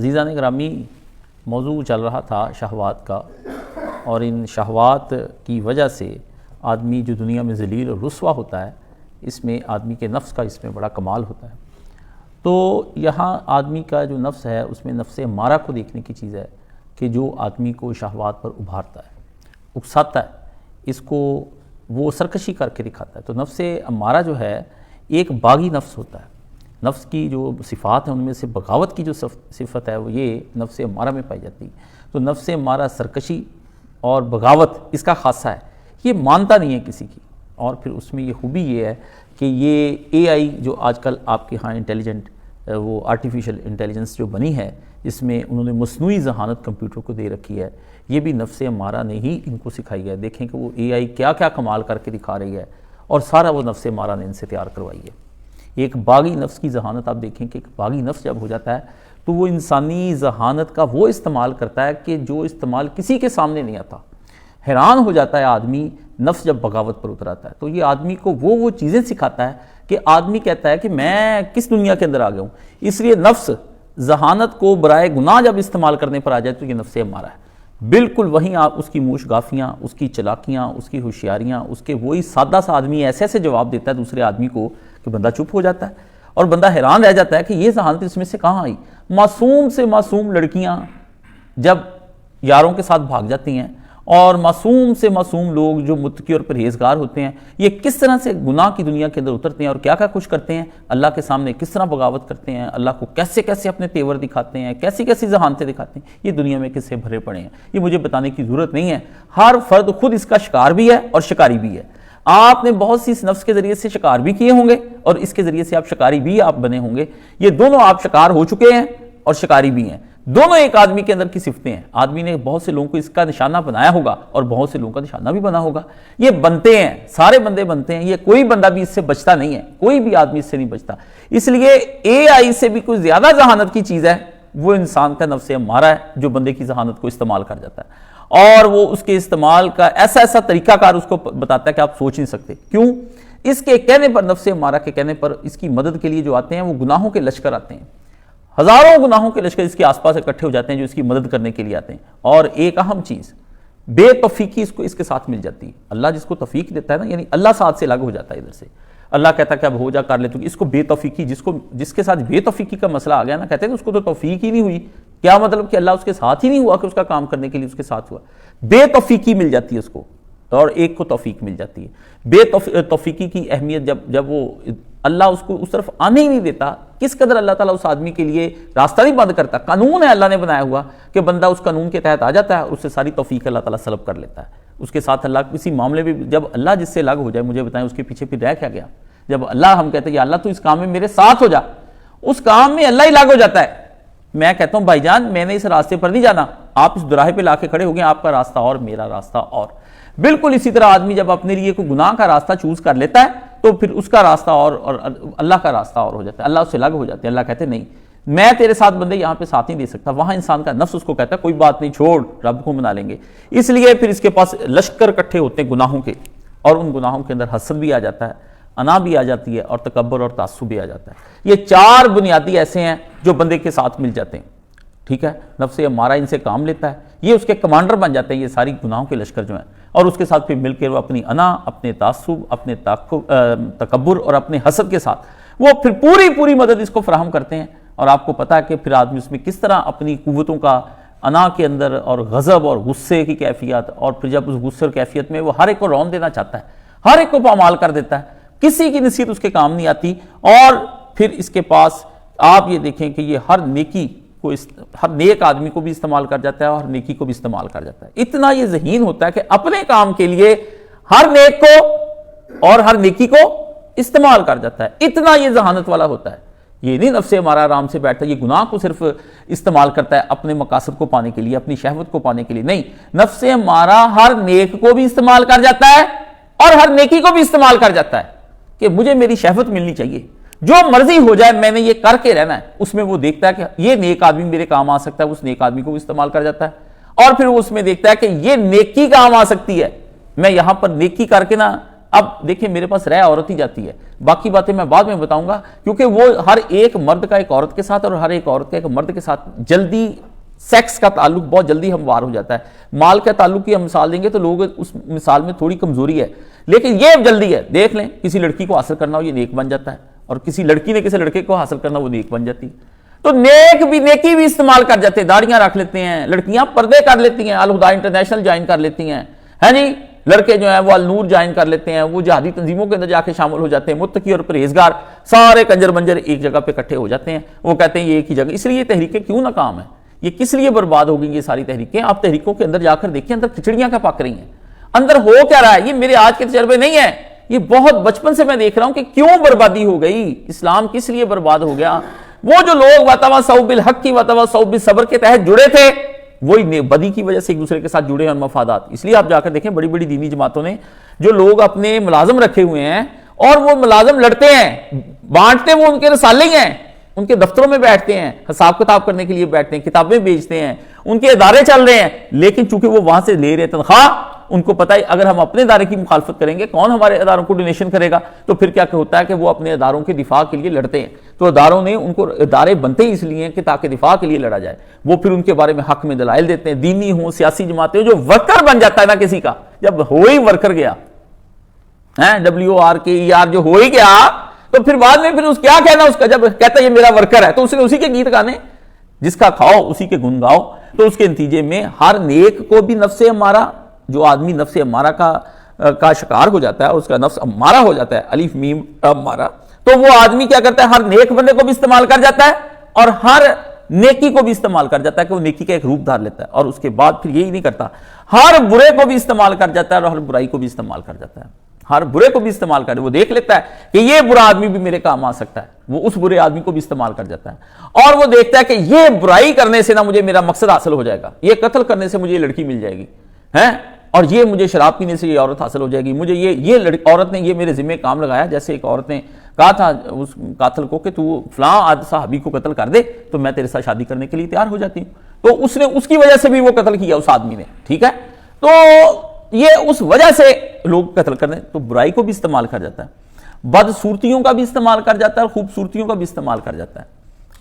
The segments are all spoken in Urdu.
عزیزان گرامی، موضوع چل رہا تھا شہوات کا، اور ان شہوات کی وجہ سے آدمی جو دنیا میں ذلیل اور رسوا ہوتا ہے، اس میں آدمی کے نفس کا اس میں بڑا کمال ہوتا ہے۔ تو یہاں آدمی کا جو نفس ہے اس میں نفس امارہ کو دیکھنے کی چیز ہے کہ جو آدمی کو شہوات پر ابھارتا ہے، اکساتا ہے، اس کو وہ سرکشی کر کے دکھاتا ہے۔ تو نفس امارہ جو ہے ایک باغی نفس ہوتا ہے۔ نفس کی جو صفات ہیں ان میں سے بغاوت کی جو صفت ہے وہ یہ نفس امارہ میں پائی جاتی ہے۔ تو نفس امارہ سرکشی اور بغاوت اس کا خاصہ ہے، یہ مانتا نہیں ہے کسی کی۔ اور پھر اس میں یہ خوبی یہ ہے کہ یہ اے آئی جو آج کل آپ کے ہاں انٹیلیجنٹ وہ آرٹیفیشل انٹیلیجنس جو بنی ہے، جس میں انہوں نے مصنوعی ذہانت کمپیوٹر کو دے رکھی ہے، یہ بھی نفس امارہ نے ہی ان کو سکھائی ہے۔ دیکھیں کہ وہ اے آئی کیا کیا کمال کر کے دکھا رہی ہے، اور سارا وہ نفس امارہ نے ان سے تیار کروائی ہے۔ ایک باغی نفس کی ذہانت آپ دیکھیں کہ ایک باغی نفس جب ہو جاتا ہے تو وہ انسانی ذہانت کا وہ استعمال کرتا ہے کہ جو استعمال کسی کے سامنے نہیں آتا۔ حیران ہو جاتا ہے آدمی نفس جب بغاوت پر اتراتا ہے۔ تو یہ آدمی کو وہ چیزیں سکھاتا ہے کہ آدمی کہتا ہے کہ میں کس دنیا کے اندر آ گیا ہوں۔ اس لیے نفس ذہانت کو برائے گناہ جب استعمال کرنے پر آ جائے تو یہ نفس امارہ ہے۔ بالکل وہیں آپ اس کی موش گافیاں، اس کی چلاکیاں، اس کی ہوشیاریاں، اس کے وہی سادہ سا آدمی ایسے ایسے جواب دیتا ہے دوسرے آدمی کو کہ بندہ چپ ہو جاتا ہے، اور بندہ حیران رہ جاتا ہے کہ یہ ذہانت اس میں سے کہاں آئی۔ معصوم سے معصوم لڑکیاں جب یاروں کے ساتھ بھاگ جاتی ہیں، اور معصوم سے معصوم لوگ جو متقی اور پرہیزگار ہوتے ہیں، یہ کس طرح سے گناہ کی دنیا کے اندر اترتے ہیں اور کیا کیا کچھ کرتے ہیں، اللہ کے سامنے کس طرح بغاوت کرتے ہیں، اللہ کو کیسے کیسے اپنے تیور دکھاتے ہیں، کیسی کیسی ذہانتیں دکھاتے ہیں، یہ دنیا میں کس سے بھرے پڑے ہیں۔ یہ مجھے بتانے کی ضرورت نہیں ہے، ہر فرد خود اس کا شکار بھی ہے اور شکاری بھی ہے۔ آپ نے بہت سی اس نفس کے ذریعے سے شکار بھی کیے ہوں گے، اور اس کے ذریعے سے آپ شکاری بھی آپ بنے ہوں گے۔ یہ دونوں آپ شکار ہو چکے ہیں اور شکاری بھی ہیں، دونوں ایک آدمی کے اندر کی صفتیں ہیں۔ آدمی نے بہت سے لوگوں کو اس کا نشانہ بنایا ہوگا اور بہت سے لوگوں کا نشانہ بھی بنا ہوگا۔ یہ بنتے ہیں، سارے بندے بنتے ہیں، یہ کوئی بندہ بھی اس سے بچتا نہیں ہے، کوئی بھی آدمی اس سے نہیں بچتا۔ اس لیے اے آئی سے بھی کوئی زیادہ ذہانت کی چیز ہے وہ انسان کا نفس امارہ ہے، جو بندے کی ذہانت کو استعمال کر جاتا ہے، اور وہ اس کے استعمال کا ایسا ایسا طریقہ کار اس کو بتاتا ہے کہ آپ سوچ نہیں سکتے۔ کیوں؟ اس کے کہنے پر، نفس امارہ کے کہنے پر، اس کی مدد کے لیے جو آتے ہیں وہ گناہوں کے لشکر آتے ہیں، ہزاروں گناہوں کے لشکر اس کے آس پاس اکٹھے ہو جاتے ہیں جو اس کی مدد کرنے کے لیے آتے ہیں۔ اور ایک اہم چیز، بے توفیقی اس کے ساتھ مل جاتی ہے۔ اللہ جس کو توفیق دیتا ہے نا، یعنی اللہ ساتھ سے الگ ہو جاتا ہے ادھر سے، اللہ کہتا ہے کہ اب ہو جا کر لے تو، اس کو بے توفیقی، جس کے ساتھ بے توفیقی کا مسئلہ آ گیا نا، کہتے ہیں کہ اس کو تو توفیق ہی نہیں ہوئی۔ کیا مطلب کہ اللہ اس کے ساتھ ہی نہیں ہوا کہ اس کا کام کرنے کے لیے اس کے ساتھ ہوا۔ بے توفیقی مل جاتی ہے اس کو، اور ایک کو توفیق مل جاتی ہے۔ بے توفیقی کی اہمیت جب وہ اللہ اس کو اس طرف آنے ہی نہیں دیتا، کس قدر اللہ تعالیٰ اس آدمی کے لیے راستہ نہیں بند کرتا۔ قانون ہے اللہ نے بنایا ہوا کہ بندہ اس قانون کے تحت آ جاتا ہے، اس سے ساری توفیق اللہ تعالیٰ سلب کر لیتا ہے۔ اس کے ساتھ اللہ کسی معاملے میں جب اللہ جس سے الگ ہو جائے، مجھے بتائیں اس کے پیچھے پھر رہ کیا گیا؟ جب اللہ ہم کہتے ہیں یا اللہ تو اس کام میں میرے ساتھ ہو جا، اس کام میں اللہ ہی الگ ہو جاتا ہے۔ میں کہتا ہوں بھائی جان میں نے اس راستے پر نہیں جانا، آپ اس دوراہے پہ لا کے کھڑے ہو گئے، آپ کا راستہ اور میرا راستہ اور۔ بالکل اسی طرح آدمی جب اپنے لیے کوئی گناہ کا راستہ چوز کر لیتا ہے تو پھر اس کا راستہ اور اللہ کا راستہ اور ہو جاتا ہے، اللہ اس سے الگ ہو جاتے ہیں۔ اللہ کہتے ہیں نہیں، میں تیرے ساتھ بندے یہاں پہ ساتھ نہیں دے سکتا۔ وہاں انسان کا نفس اس کو کہتا ہے کوئی بات نہیں، چھوڑ، رب کو منا لیں گے۔ اس لیے پھر اس کے پاس لشکر اکٹھے ہوتے ہیں گناہوں کے، اور ان گناہوں کے اندر حسد بھی آ جاتا ہے، انا بھی آ جاتی ہے، اور تکبر اور تعصب بھی آ جاتا ہے۔ یہ چار بنیادی ایسے ہیں جو بندے کے ساتھ مل جاتے ہیں، ٹھیک ہے۔ نفس امارہ ان سے کام لیتا ہے، یہ اس کے کمانڈر بن جاتے ہیں، یہ ساری گناہوں کے لشکر جو ہیں، اور اس کے ساتھ پھر مل کے وہ اپنی انا، اپنے تعصب، اپنے تکبر اور اپنے حسد کے ساتھ وہ پھر پوری مدد اس کو فراہم کرتے ہیں۔ اور آپ کو پتا ہے کہ پھر آدمی اس میں کس طرح اپنی قوتوں کا انا کے اندر اور غضب اور غصے کی کیفیت، اور پھر جب اس غصے اور کیفیت میں وہ ہر ایک کو رون دینا چاہتا ہے، ہر ایک کو پامال کر دیتا ہے، کسی کی نصیحت اس کے کام نہیں آتی۔ اور پھر اس کے پاس آپ یہ دیکھیں کہ یہ ہر نیک آدمی کو بھی استعمال کر جاتا ہے اور ہر نیکی کو بھی استعمال کر جاتا ہے۔ اتنا یہ ذہین ہوتا ہے کہ اپنے کام کے لیے ہر نیک کو اور ہر نیکی کو استعمال کر جاتا ہے، اتنا یہ ذہانت والا ہوتا ہے۔ یہ نہیں نفس ہمارا آرام سے بیٹھتا ہے، یہ گناہ کو صرف استعمال کرتا ہے اپنے مقاصد کو پانے کے لیے، اپنی شہوت کو پانے کے لیے نہیں، نفس ہمارا ہر نیک کو بھی استعمال کر جاتا ہے اور ہر نیکی کو بھی استعمال کر جاتا ہے کہ مجھے میری شہوت ملنی چاہیے، جو مرضی ہو جائے میں نے یہ کر کے رہنا ہے۔ اس میں وہ دیکھتا ہے کہ یہ نیک آدمی میرے کام آ سکتا ہے، اس نیک آدمی کو بھی استعمال کر جاتا ہے، اور پھر وہ اس میں دیکھتا ہے کہ یہ نیکی کام آ سکتی ہے، میں یہاں پر نیکی کر کے نا اب دیکھیں میرے پاس رہ عورت ہی جاتی ہے، باقی باتیں میں بعد میں بتاؤں گا، کیونکہ وہ ہر ایک مرد کا ایک عورت کے ساتھ اور ہر ایک عورت کا ایک مرد کے ساتھ جلدی سیکس کا تعلق بہت جلدی ہموار ہو جاتا ہے۔ مال کا تعلق کی ہم مثال دیں گے تو لوگ اس مثال میں تھوڑی کمزوری ہے، لیکن یہ جلدی ہے۔ دیکھ لیں کسی لڑکی کو حاصل کرنا ہو یہ نیک بن جاتا ہے، اور کسی لڑکی نے کسی لڑکے کو حاصل کرنا وہ نیک بن جاتی ہے۔ تو نیکی بھی استعمال کر جاتے ہیں، داڑیاں رکھ لیتے ہیں، لڑکیاں پردے کر لیتی ہیں، الہدا انٹرنیشنل جوائن کر لیتی ہیں، ہے جی، لڑکے جو ہیں وہ النور جوائن کر لیتے ہیں، وہ جہادی تنظیموں کے اندر جا کے شامل ہو جاتے ہیں، متقی اور پرہیزگار سارے کنجر منجر ایک جگہ پہ اکٹھے ہو جاتے ہیں، وہ کہتے ہیں یہ ایک ہی جگہ۔ اس لیے یہ تحریکیں کیوں ناکام ہیں، یہ کس لیے برباد ہو گئی یہ ساری تحریکیں؟ آپ تحریکوں کے اندر جا کر دیکھیں اندر کھچڑیاں کیا پک رہی ہیں، اندر ہو کیا رہا ہے۔ یہ میرے آج کے تجربے نہیں ہیں، یہ بہت بچپن سے میں دیکھ رہا ہوں کہ کیوں بربادی ہو گئی، اسلام کس لیے برباد ہو گیا۔ وہ جو لوگ وَتَوَاصَوْا بِالْحَقِّ وَتَوَاصَوْا بِالصَّبْرِ کے تحت جڑے تھے، وہی بدی کی وجہ سے ایک دوسرے کے ساتھ جڑے ہیں اور مفادات۔ اس لیے آپ جا کر دیکھیں بڑی بڑی دینی جماعتوں نے جو لوگ اپنے ملازم رکھے ہوئے ہیں اور وہ ملازم لڑتے ہیں، بانٹتے وہ ان کے رسالے ہی ہیں، ان کے دفتروں میں بیٹھتے ہیں، حساب کتاب کرنے کے لیے بیٹھتے ہیں، کتابیں بیچتے ہیں، ان کے ادارے چل رہے ہیں، لیکن چونکہ وہ وہاں سے لے رہے تنخواہ، ان کو پتہ ہے اگر ہم اپنے ادارے کی مخالفت کریں گے کون ہمارے اداروں کو ڈونیشن کرے گا، تو پھر کیا ہوتا ہے کہ وہ اپنے اداروں کے دفاع کے لیے لڑتے ہیں۔ تو اداروں نے ان کو ادارے بنتے ہی اس لیے ہیں کہ تاکہ دفاع کے لیے لڑا جائے، وہ پھر ان کے بارے میں حق میں دلائل دیتے ہیں، دینی ہوں سیاسی جماعتیں، جو ورکر بن جاتا ہے نا کسی کا، جب ہو ہی ورکر گیا WORKER جو ہو ہی گیا، تو پھر بعد میں پھر اس کیا کہنا اس کا، جب کہتا ہے یہ میرا ورکر ہے تو اس نے اسی کے گیت گانے، جس کا کھاؤ اسی کے گن گاؤ۔ تو اس کے نتیجے میں ہر نیک کو بھی نفس امارہ، جو آدمی نفس امارہ کا شکار ہو جاتا ہے، اس کا نفس امارہ ہو جاتا ہے، الف میم امارہ، تو وہ آدمی کیا کرتا ہے، ہر نیک بندے کو بھی استعمال کر جاتا ہے اور ہر نیکی کو بھی استعمال کر جاتا ہے کہ وہ نیکی کا ایک روپ دھار لیتا ہے، اور اس کے بعد پھر یہی نہیں کرتا، ہر برے کو بھی استعمال کر جاتا ہے اور ہر برائی کو بھی استعمال کر جاتا ہے، ہر برے کو بھی استعمال کر، وہ دیکھ لیتا ہے کہ یہ برا آدمی بھی میرے کام آ سکتا ہے، وہ اس برے آدمی کو بھی استعمال کر جاتا ہے، اور وہ دیکھتا ہے کہ یہ برائی کرنے سے نہ مجھے میرا مقصد حاصل ہو جائے گا، یہ قتل کرنے سے مجھے یہ لڑکی مل جائے گی، اور یہ مجھے شراب پینے سے یہ عورت حاصل ہو جائے گی، مجھے یہ عورت نے یہ میرے ذمہ کام لگایا، جیسے ایک عورت نے کہا تھا اس قاتل کو کہ تو فلاں صحابی کو قتل کر دے تو میں تیرے ساتھ شادی کرنے کے لیے تیار ہو جاتی ہوں، تو اس نے اس کی وجہ سے بھی وہ قتل کیا اس آدمی نے، ٹھیک ہے، تو یہ اس وجہ سے لوگ قتل کر دیں، تو برائی کو بھی استعمال کر جاتا ہے، بدصورتیوں کا بھی استعمال کر جاتا ہے اور خوبصورتیوں کا بھی استعمال کر جاتا ہے،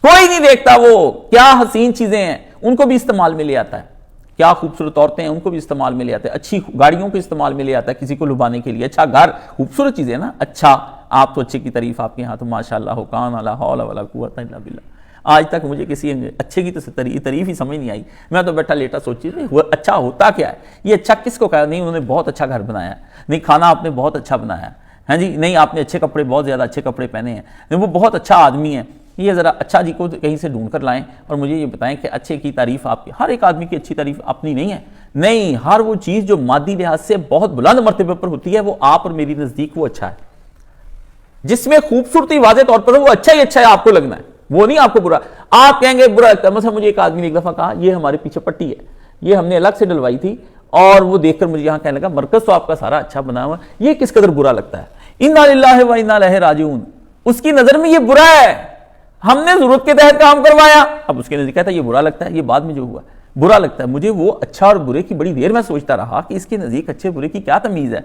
کوئی نہیں دیکھتا وہ کیا حسین چیزیں ہیں ان کو بھی استعمال میں لے آتا ہے، کیا خوبصورت عورتیں ہیں ان کو بھی استعمال میں لے آتا ہے، اچھی گاڑیوں کو استعمال میں لے آتا ہے کسی کو لبانے کے لیے، اچھا گھر، خوبصورت چیزیں نا، اچھا آپ تو اچھے کی تعریف آپ کے یہاں تو ماشاءاللہ ہو، کان لا حول ولا قوت الا باللہ، آج تک مجھے کسی اچھے کی تعریف ہی سمجھ نہیں آئی، میں تو بیٹھا لیٹا سوچی وہ اچھا ہوتا کیا ہے، یہ اچھا کس کو کہا، نہیں انہوں نے بہت اچھا گھر بنایا ہے، نہیں کھانا آپ نے بہت اچھا بنایا ہے، ہاں جی، نہیں آپ نے اچھے کپڑے، بہت زیادہ اچھے کپڑے پہنے ہیں، نہیں وہ بہت اچھا آدمی ہے، یہ ذرا اچھا جی کو کہیں سے ڈھونڈ کر لائیں اور مجھے یہ بتائیں کہ اچھے کی تعریف آپ کی، ہر ایک آدمی کی اچھی تعریف اپنی نہیں ہے، نہیں، ہر وہ چیز جو مادی لحاظ سے بہت بلند مرتبے پر ہوتی ہے وہ آپ اور میری نزدیک وہ اچھا ہے، جس میں خوبصورتی واضح طور پر وہ اچھا ہی اچھا ہے آپ کو لگنا ہے، وہ نہیں آپ کو برا، آپ کہیں گے برا لگتا ہے۔ مثلا مجھے ایک آدمی نے ایک دفعہ کہا یہ ہمارے پیچھے پٹی ہے، یہ ہم نے الگ سے ڈلوائی تھی، اور وہ دیکھ کر مجھے یہاں کہنے لگا مرکز تو آپ کا سارا اچھا بنا ہوا ہے، یہ کس قدر برا لگتا ہے، انا للہ و انا الیہ راجعون، اس کی نظر میں یہ برا ہے، ہم نے ضرورت کے تحت کام کروایا، اب اس کے نزدیک کہتا ہے یہ برا لگتا ہے، یہ بعد میں جو ہوا برا لگتا ہے، مجھے وہ اچھا اور برے کی بڑی دیر میں سوچتا رہا کہ اس کے نزدیک اچھے برے کی کیا تمیز ہے،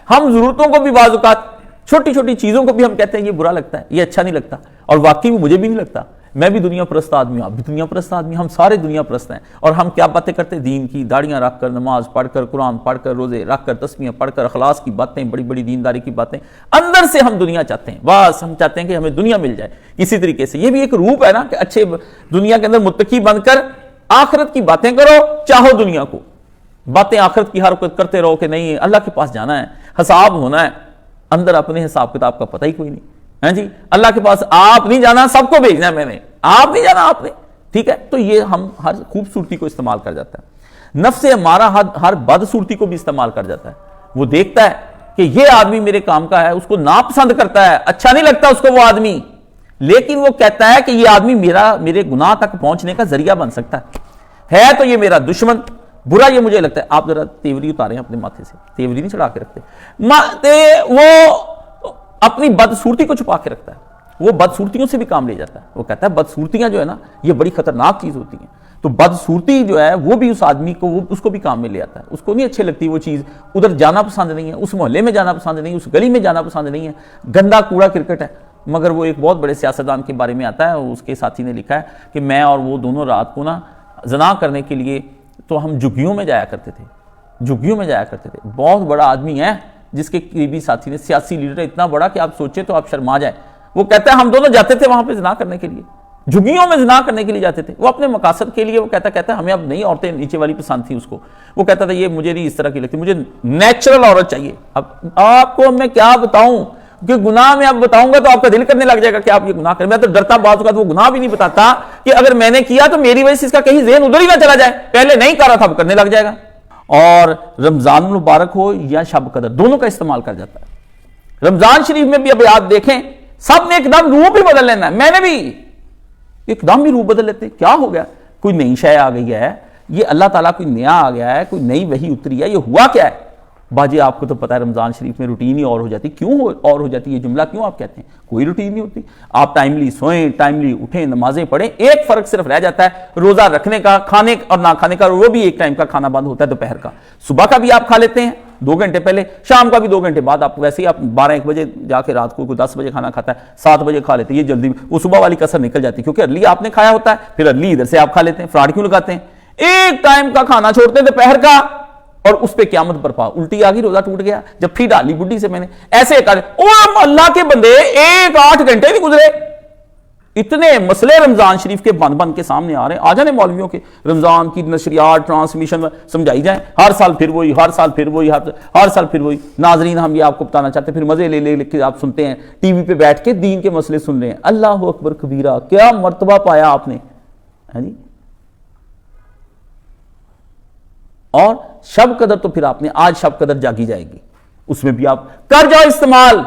ہم ضرورتوں کو بھی بعض اوقات چھوٹی چھوٹی چیزوں کو بھی ہم کہتے ہیں یہ برا لگتا ہے، یہ اچھا نہیں لگتا، اور واقعی میں مجھے بھی نہیں لگتا، میں بھی دنیا پرست آدمی ہوں، آپ بھی دنیا پرست آدمی، ہم سارے دنیا پرست ہیں، اور ہم کیا باتیں کرتے ہیں، دین کی، داڑیاں رکھ کر، نماز پڑھ کر، قرآن پڑھ کر، روزے رکھ کر، تسبیحیں پڑھ کر، اخلاص کی باتیں، بڑی بڑی دینداری کی باتیں، اندر سے ہم دنیا چاہتے ہیں، بس ہم چاہتے ہیں کہ ہمیں دنیا مل جائے کسی طریقے سے، یہ بھی ایک روپ ہے نا کہ اچھے دنیا کے اندر متقی بن کر آخرت کی باتیں کرو، چاہو دنیا کو، باتیں آخرت کی ہر وقت کرتے رہو کہ نہیں اللہ کے پاس جانا ہے، حساب ہونا ہے، اندر اپنے حساب کتاب کا پتہ ہی کوئی نہیں، ہاں جی، اللہ کے پاس آپ نہیں جانا، سب کو بھیجنا ہے میں نے، آپ نہیں جانا آپ نے، ٹھیک ہے، تو یہ ہم ہر خوبصورتی کو استعمال کر جاتا ہے، نفس ہمارا ہر بدصورتی کو بھی استعمال کر جاتا ہے، وہ دیکھتا ہے کہ یہ آدمی میرے کام کا ہے، اس کو ناپسند کرتا ہے، اچھا نہیں لگتا اس کو وہ آدمی، لیکن وہ کہتا ہے کہ یہ آدمی میرے گناہ تک پہنچنے کا ذریعہ بن سکتا ہے تو یہ میرا دشمن، برا یہ مجھے لگتا ہے، آپ ذرا تیوری اتاریں اپنے ماتھے سے، تیوری نہیں چڑھا کے رکھتے، وہ اپنی بدصورتی کو چھپا کے رکھتا ہے، وہ بدصورتیوں سے بھی کام لے جاتا ہے، وہ کہتا ہے بدصورتیاں جو ہے نا یہ بڑی خطرناک چیز ہوتی ہیں، تو بدصورتی جو ہے وہ بھی اس آدمی کو اس کو بھی کام میں لے آتا ہے. اس کو نہیں اچھے لگتی وہ چیز, ادھر جانا پسند نہیں ہے, اس محلے میں جانا پسند نہیں ہے, اس گلی میں جانا پسند نہیں ہے, گندا کوڑا کرکٹ ہے. مگر وہ ایک بہت بڑے سیاستدان کے بارے میں آتا ہے, اس کے ساتھی نے لکھا ہے کہ میں اور وہ دونوں رات کو نا زنا کرنے کے لیے تو ہم جھگیوں میں جایا کرتے تھے, جھگیوں میں جایا کرتے تھے. بہت بڑا آدمی ہے جس کے قریبی ساتھی نے, سیاسی لیڈر اتنا بڑا کہ آپ سوچے تو آپ شرما جائیں. وہ کہتا ہے ہم دونوں جاتے تھے وہاں پہ زنا کرنے کے لیے, جھگیوں میں زنا کرنے کے لیے جاتے تھے. وہ اپنے مقاصد کے لیے, وہ کہتا ہمیں اب نئی عورتیں نیچے والی پسند تھی اس کو. وہ کہتا تھا یہ مجھے نہیں اس طرح کی لگتی, مجھے نیچرل عورت چاہیے. اب آپ کو میں کیا بتاؤں کہ گناہ میں اب بتاؤں گا تو آپ کا دل کرنے لگ جائے گا کہ آپ یہ گناہ کریں. میں تو ڈرتا بعض اوقات وہ گناہ بھی نہیں بتاتا کہ اگر میں نے کیا تو میری وجہ سے اس کا کہیں ذہن ادھر ہی نہ چلا جائے, پہلے نہیں کر رہا تھا اب کرنے لگ جائے گا. اور رمضان المبارک ہو یا شب قدر, دونوں کا استعمال کر جاتا ہے. رمضان شریف میں بھی اب آپ دیکھیں سب نے ایک دم روح بھی بدل لینا ہے. میں نے بھی ایک دم بھی روح بدل لیتے. کیا ہو گیا؟ کوئی نئی شے آ گئی ہے, یہ اللہ تعالیٰ کوئی نیا آ گیا ہے, کوئی نئی وحی اتری ہے, یہ ہوا کیا ہے؟ باجی آپ کو تو پتا ہے رمضان شریف میں روٹین ہی اور ہو جاتی. کیوں اور ہو جاتی؟ یہ جملہ کیوں آپ کہتے ہیں؟ کوئی روٹین نہیں ہوتی. آپ ٹائملی سوئیں, ٹائملی اٹھیں, نمازیں پڑھیں. ایک فرق صرف رہ جاتا ہے روزہ رکھنے کا, کھانے اور نہ کھانے کا. وہ بھی ایک ٹائم کا کھانا بند ہوتا ہے دوپہر کا. صبح کا بھی آپ کھا لیتے ہیں 2 گھنٹے پہلے, شام کا بھی 2 گھنٹے بعد. آپ ویسے ہی آپ 12-1 بجے جا کے رات کو 10 بجے کھانا کھاتا ہے, 7 بجے کھا لیتے ہیں. یہ جلدی وہ صبح والی کسر نکل جاتی ہے کیونکہ ارلی آپ نے کھایا ہوتا ہے, پھر ارلی ادھر سے آپ کھا لیتے ہیں. فراڈ کیوں لگاتے ہیں؟ ایک ٹائم کا کھانا چھوڑتے ہیں دوپہر کا, اور اس پہ قیامت برپا. الٹی آ گئی, روزہ ٹوٹ گیا. جب پھر ڈالی بڈھی سے میں نے ایسے کر, او اللہ کے بندے 8 گھنٹے نہیں گزرے, اتنے مسئلے رمضان شریف کے بند بند کے سامنے آ رہے ہیں. آ جانے مولویوں کے رمضان کی نشریات ٹرانسمیشن سمجھائی جائیں. ہر سال پھر وہی, ہر سال پھر وہی, ہر سال پھر وہی. ناظرین ہم یہ آپ کو بتانا چاہتے ہیں, پھر مزے لے لے کے آپ سنتے ہیں, ٹی وی پہ بیٹھ کے دین کے مسئلے سن رہے ہیں. اللہ اکبر کبیرہ, کیا مرتبہ پایا آپ نے. اور شب قدر تو پھر آپ نے, آج شب قدر جاگی جائے گی, اس میں بھی آپ کر جاؤ استعمال.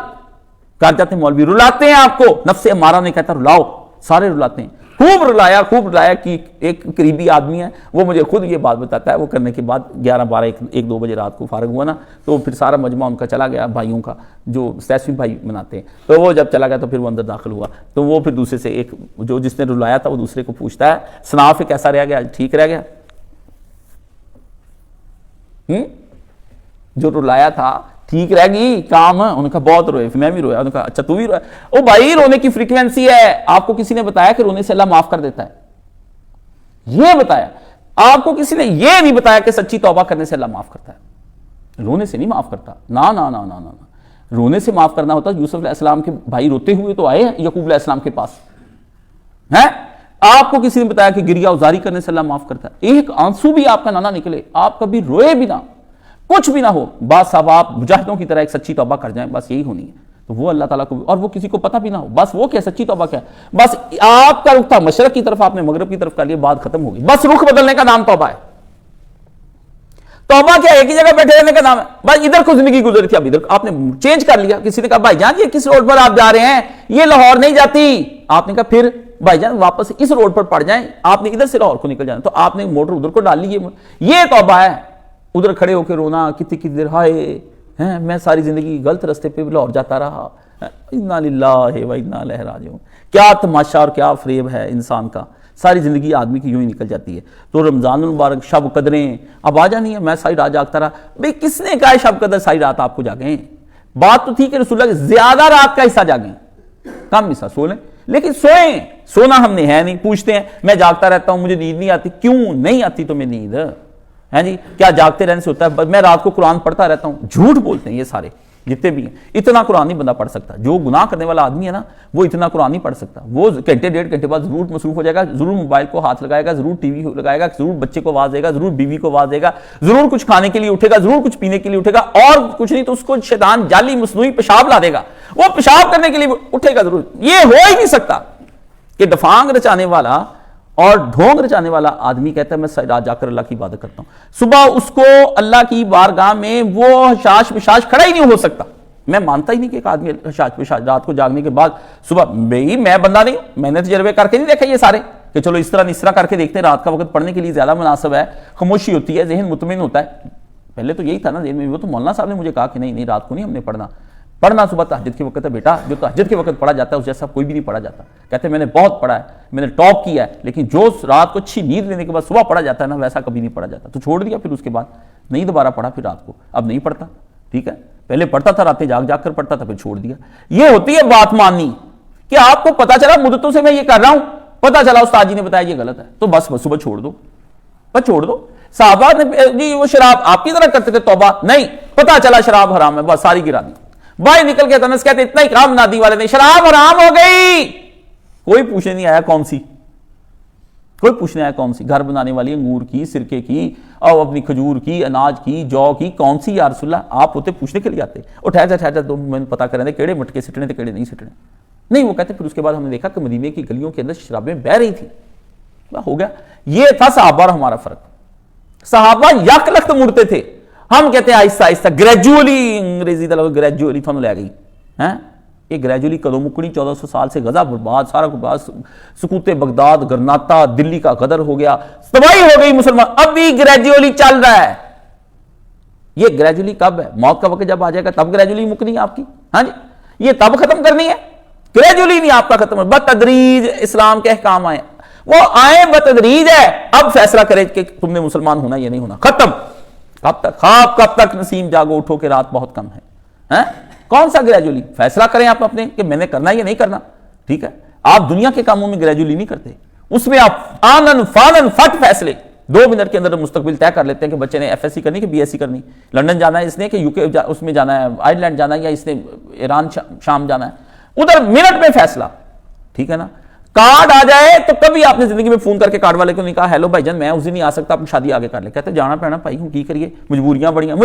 کر جاتے ہیں مولوی, رلاتے ہیں آپ کو. نفس امارہ نے کہتا رلاؤ, سارے رلاتے ہیں. خوب رلایا کہ ایک قریبی آدمی ہے, وہ مجھے خود یہ بات بتاتا ہے. وہ کرنے کے بعد 11-12-1-2 بجے رات کو فارغ ہوا نا, تو پھر سارا مجمع ان کا چلا گیا, بھائیوں کا جو سیسوی بھائی مناتے ہیں. تو وہ جب چلا گیا تو پھر وہ اندر داخل ہوا, تو وہ پھر دوسرے سے ایک جو جس نے رلایا تھا وہ دوسرے کو پوچھتا ہے صناف کیسا رہ گیا, ٹھیک رہ گیا؟ جو رلایا تھا ٹھیک رہ گئی کام؟ انہوں نے کہا بہت روئے. میں بھی رویا. انہوں نے کہا اچھا تو بھی رویا؟ او بھائی رونے کی فریکوینسی ہے. آپ کو کسی نے بتایا کہ رونے سے اللہ معاف کر دیتا ہے؟ یہ بتایا آپ کو کسی نے؟ یہ نہیں بتایا کہ سچی توبہ کرنے سے اللہ معاف کرتا ہے. رونے سے نہیں معاف کرتا. نا نا نا نا نا, رونے سے معاف کرنا ہوتا. یوسف علیہ السلام کے بھائی روتے ہوئے تو آئے یعقوب علیہ السلام کے پاس ہیں. آپ کو کسی نے بتایا کہ گریہ ازاری کرنے سے اللہ معاف کرتا ہے؟ ایک آنسو بھی آپ کا نہ نکلے, آپ کبھی روئے بھی نہ, کچھ بھی نہ ہو, بس اب آپ مجاہدوں کی طرح ایک سچی توبہ کر جائیں, بس یہی ہونی ہے. تو وہ اللہ تعالیٰ کو, اور وہ کسی کو پتہ بھی نہ ہو, بس وہ کیا سچی توبہ کیا ہے. بس آپ کا رخ تھا مشرق کی طرف, آپ نے مغرب کی طرف کر لیا, بات ختم ہو گئی. بس رخ بدلنے کا نام توبہ ہے. توبہ کیا ایک ہی جگہ بیٹھے رہنے کا نام ہے. بس ادھر کو زندگی گزری تھی, اب ادھر آپ نے چینج کر لیا. کسی نے کہا بھائی جان یہ کس روڈ پر آپ جا رہے ہیں, یہ لاہور نہیں جاتی. آپ نے کہا پھر بھائی جان واپس اس روڈ پر پڑ جائیں, آپ نے ادھر سے لاہور کو نکل جانا. تو آپ نے موٹر ادھر کو ڈال لی. یہ توبہ ہے. ادھر کھڑے ہو کے رونا, کتنی دیر, ہائے میں ساری زندگی غلط رستے پہ لاہور جاتا رہا, انا للہ و انا الیہ راجعون. کیا تماشا اور کیا فریب ہے انسان کا. ساری زندگی آدمی کی یوں ہی نکل جاتی ہے. تو رمضان المبارک, شب قدریں اب آ جانی ہے. میں ساری رات جاگتا رہا. بھئی کس نے کہا شب قدر ساری رات آپ کو جاگیں؟ بات تو تھی کہ رسول اللہ زیادہ رات کا حصہ جاگیں, کم حصہ سو لیں, لیکن سوئیں. سونا ہم نے ہے نہیں. پوچھتے ہیں میں جاگتا رہتا ہوں, مجھے نیند نہیں آتی. کیوں نہیں آتی تمہیں نیند؟ ہے جی, کیا جاگتے رہنے سے ہوتا ہے؟ میں رات کو قرآن پڑھتا رہتا ہوں. جھوٹ بولتے ہیں یہ سارے جتنے بھی ہیں. اتنا قرآن نہیں بندہ پڑھ سکتا. جو گناہ کرنے والا آدمی ہے نا, وہ اتنا قرآن نہیں پڑھ سکتا. وہ گھنٹے 1.5 گھنٹے بعد ضرور مصروف ہو جائے گا, ضرور موبائل کو ہاتھ لگائے گا, ضرور ٹی وی لگائے گا, ضرور بچے کو آواز دے گا, ضرور بیوی کو آواز دے گا, ضرور کچھ کھانے کے لیے اٹھے گا, ضرور کچھ پینے کے لیے اٹھے گا, اور کچھ نہیں تو اس کو شیطان جعلی مصنوعی پیشاب لا دے گا. وہ پیشاب کرنے کے لیے اٹھے گا ضرور. یہ ہو ہی نہیں سکتا کہ دفانگ رچانے والا اور ڈھونگ رچانے والا آدمی کہتا ہے میں رات جا کر اللہ کی عبادت کرتا ہوں. صبح اس کو اللہ کی بارگاہ میں وہ حشاش پشاش کھڑا ہی نہیں ہو سکتا. میں مانتا ہی نہیں کہ ایک آدمی حشاش پشاش رات کو جاگنے کے بعد صبح, میں بندہ نہیں ہوں, میں نے تجربے کر کے نہیں دیکھا یہ سارے کہ چلو اس طرح کر کے دیکھتے ہیں, رات کا وقت پڑھنے کے لیے زیادہ مناسب ہے, خاموشی ہوتی ہے, ذہن مطمئن ہوتا ہے. پہلے تو یہی تھا نا ذہن میں, وہ تو مولانا صاحب نے مجھے کہا کہ نہیں رات کو نہیں ہم نے پڑھنا. پڑھنا صبح تہجد کے وقت ہے بیٹا، جو تہجد کے وقت پڑھا جاتا ہے اس جیسا کوئی بھی نہیں پڑھا جاتا. کہتے ہیں میں نے بہت پڑھا ہے، میں نے ٹاپ کیا ہے، لیکن جو رات کو اچھی نیند لینے کے بعد صبح پڑھا جاتا ہے نا ویسا کبھی نہیں پڑھا جاتا. تو چھوڑ دیا، پھر اس کے بعد نہیں دوبارہ پڑھا، پھر رات کو اب نہیں پڑھتا. ٹھیک ہے، پہلے پڑھتا تھا، راتیں جاگ جاگ کر پڑھتا تھا، پھر چھوڑ دیا. یہ ہوتی ہے بات ماننی کہ آپ کو پتا چلا مدتوں سے میں یہ کر رہا ہوں، پتا چلا استاد جی نے بتایا یہ غلط ہے، تو بس صبح چھوڑ دو، بس چھوڑ دو. صحابہ نے جی وہ شراب آپ کی طرح کرتے تھے، توبہ نہیں، پتا چلا شراب حرام ہے، بس ساری گرا دی. بھائی نکل کے تنس کہتے اتنا ہی کام نادی والے نے، شراب حرام ہو گئی. کوئی پوچھنے نہیں آیا کون سی، کوئی پوچھنے آیا کون سی، گھر بنانے والی انگور کی، سرکے کی، اور اپنی کھجور کی، اناج کی، جو کی، کون سی یا رسول اللہ؟ آپ ہوتے پوچھنے کے لیے آتے. اور ٹھہر تو میں پتا کریں دے کیڑے مٹکے سٹنے تھے کیڑے نہیں سٹنے. نہیں، وہ کہتے پھر اس کے بعد ہم نے دیکھا کہ مدینے کی گلیوں کے اندر شرابیں بہ رہی تھی. ہو گیا. یہ تھا صحابہ اور ہمارا فرق. صحابہ یک لخت مڑتے تھے، ہم کہتے ہیں آہستہ آہستہ، گریجولی. انگریزی دا لفظ گریجولی تھانوں لے گئی. یہ گریجولی کدوں مکڑی؟ 1400 سال سے غزہ برباد، سارا کچھ، سکوت بغداد، گرناطہ، دلی کا غدر ہو گیا، تباہی ہو گئی مسلمان. ابھی گریجولی چل رہا ہے. یہ گریجولی کب ہے؟ موت کا وقت جب آ جائے گا تب گریجولی مکنی ہے آپ کی. ہاں جی، یہ تب ختم کرنی ہے، گریجولی نہیں آپ کا ختم. بتدریج اسلام کے احکام آئے، وہ آئے بتدریج ہے. اب فیصلہ کرے کہ تم نے مسلمان ہونا یا نہیں ہونا، ختم. کب تک خواب، کب تک نسیم جاگو اٹھو کہ رات بہت کم ہے. کون سا گریجولی؟ فیصلہ کریں آپ اپنے کہ میں نے کرنا یا نہیں کرنا. ٹھیک ہے، آپ دنیا کے کاموں میں گریجولی نہیں کرتے، اس میں آپ آنن فانن فٹ فیصلے 2 منٹ کے اندر مستقبل طے کر لیتے ہیں کہ بچے نے ایف ایس سی کرنی کہ بی ایس سی کرنی، لندن جانا ہے اس نے کہ یو کے اس میں جانا ہے، آئرلینڈ جانا ہے، یا اس نے ایران شام جانا ہے، ادھر منٹ میں فیصلہ. ٹھیک ہے نا. کارڈ آ جائے تو کبھی آپ نے زندگی میں فون کر کے کارڈ والے کو نہیں کہا ہیلو بھائی جان میں اس دن نہیں آ سکتا، اپنی شادی آگے کر لے. کہتے جانا پینا بھائی ہوں کی کریے، مجبوریاں بڑیاں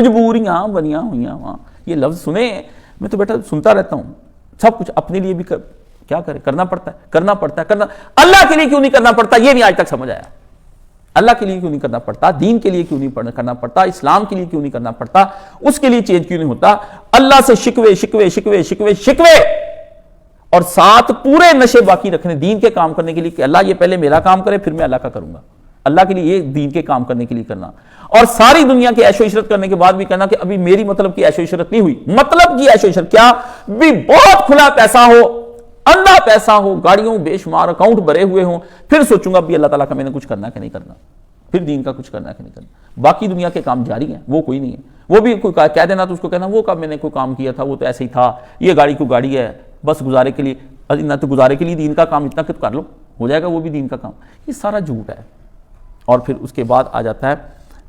بنیاں ہوئیاں. وہاں یہ لفظ سنے میں تو بیٹا سنتا رہتا ہوں. سب کچھ اپنے لیے بھی کیا کرے، کرنا پڑتا ہے. اللہ کے لیے کیوں نہیں کرنا پڑتا یہ نہیں آج تک سمجھ آیا. اللہ کے لیے کیوں نہیں کرنا پڑتا، دین کے لیے کیوں نہیں کرنا پڑتا، اسلام کے لیے کیوں نہیں کرنا پڑتا، اس کے لیے چینج کیوں نہیں ہوتا. اللہ سے شکوے شکوے شکوے شکوے شکوے، اور ساتھ پورے نشے باقی رکھنے دین کے کام کرنے کے لیے کہ اللہ یہ پہلے میرا کام کرے پھر میں اللہ کا کروں گا. اللہ کے لیے یہ دین کے کام کرنے کے لیے کرنا، اور ساری دنیا کی عیش و عشرت کرنے کے بعد بھی کہنا کہ ابھی میری مطلب کی عیش و عشرت نہیں ہوئی. مطلب کی عیش و عشرت کیا بھی بہت کھلا پیسہ ہو، اندھا پیسہ ہو، گاڑیوں بے شمار، اکاؤنٹ بھرے ہوئے ہوں، پھر سوچوں گا بھی اللہ تعالیٰ کا میں نے کچھ کرنا ہے کہ نہیں کرنا، پھر دین کا کچھ کرنا ہے کہ نہیں کرنا. باقی دنیا کے کام جاری ہیں، وہ کوئی نہیں ہے. وہ بھی کوئی کہہ دینا تو اس کو کہنا وہ کب میں نے کوئی کام کیا تھا، وہ تو ایسے ہی تھا، یہ گاڑی کو گاڑی ہے بس گزارے کے لیے، نہ تو گزارے کے لیے دین کا کام اتنا کہ کر لو ہو جائے گا، وہ بھی دین کا کام. یہ سارا جھوٹ ہے. اور پھر اس کے بعد آ جاتا ہے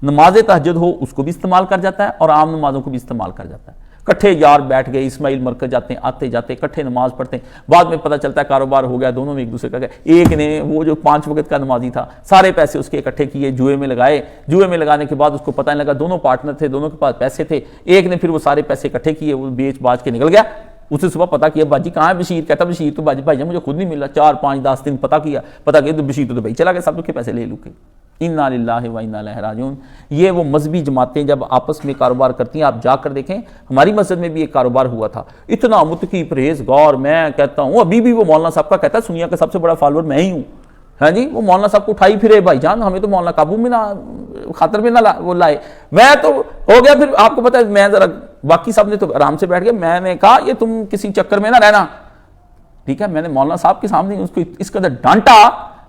نماز تہجد ہو اس کو بھی استعمال کر جاتا ہے، اور عام نمازوں کو بھی استعمال کر جاتا ہے. کٹھے یار بیٹھ گئے، اسماعیل مرکز جاتے ہیں، آتے جاتے کٹھے نماز پڑھتے ہیں، بعد میں پتہ چلتا ہے کاروبار ہو گیا، دونوں میں ایک دوسرے کا گئے. ایک نے وہ جو 5 وقت کا نمازی تھا سارے پیسے اس کے اکٹھے کیے، جوئے میں لگائے، جوئے میں لگانے کے بعد اس کو پتہ نہیں لگا، دونوں پارٹنر تھے، دونوں کے پاس پیسے تھے. ایک نے پھر وہ سارے پیسے اکٹھے کیے، وہ بیچ باچ کے نکل گیا. اسے صبح پتا کیا باجی کہاں ہے بشیر، کہتا بشیر تو باجی بھائی جان مجھے خود نہیں ملا، 4 5 10 دن پتا کیا تو بشیر تو بھائی چلا گیا، سب کے پیسے لے لو کے. انا للہ و انا الیہ راجعون. یہ وہ مذہبی جماعتیں جب آپس میں کاروبار کرتی ہیں، آپ جا کر دیکھیں ہماری مسجد میں بھی ایک کاروبار ہوا تھا، اتنا متقی پرہیزگار، میں کہتا ہوں ابھی بھی وہ مولانا صاحب کا کہتا ہے سنیا کا سب سے بڑا فالوور میں ہی ہوں. ہاں جی، وہ مولانا صاحب کو اٹھائی پھرے، بھائی جان ہمیں تو مولانا قابو میں نہ خاطر میں نہ وہ لائے. میں تو ہو گیا، پھر آپ کو پتا ہے میں ذرا باقی صاحب نے تو آرام سے بیٹھ گیا، میں نے کہا یہ تم کسی چکر میں نہ رہنا. ٹھیک ہے، میں نے مولانا صاحب کے سامنے اس کو اس قدر ڈانٹا،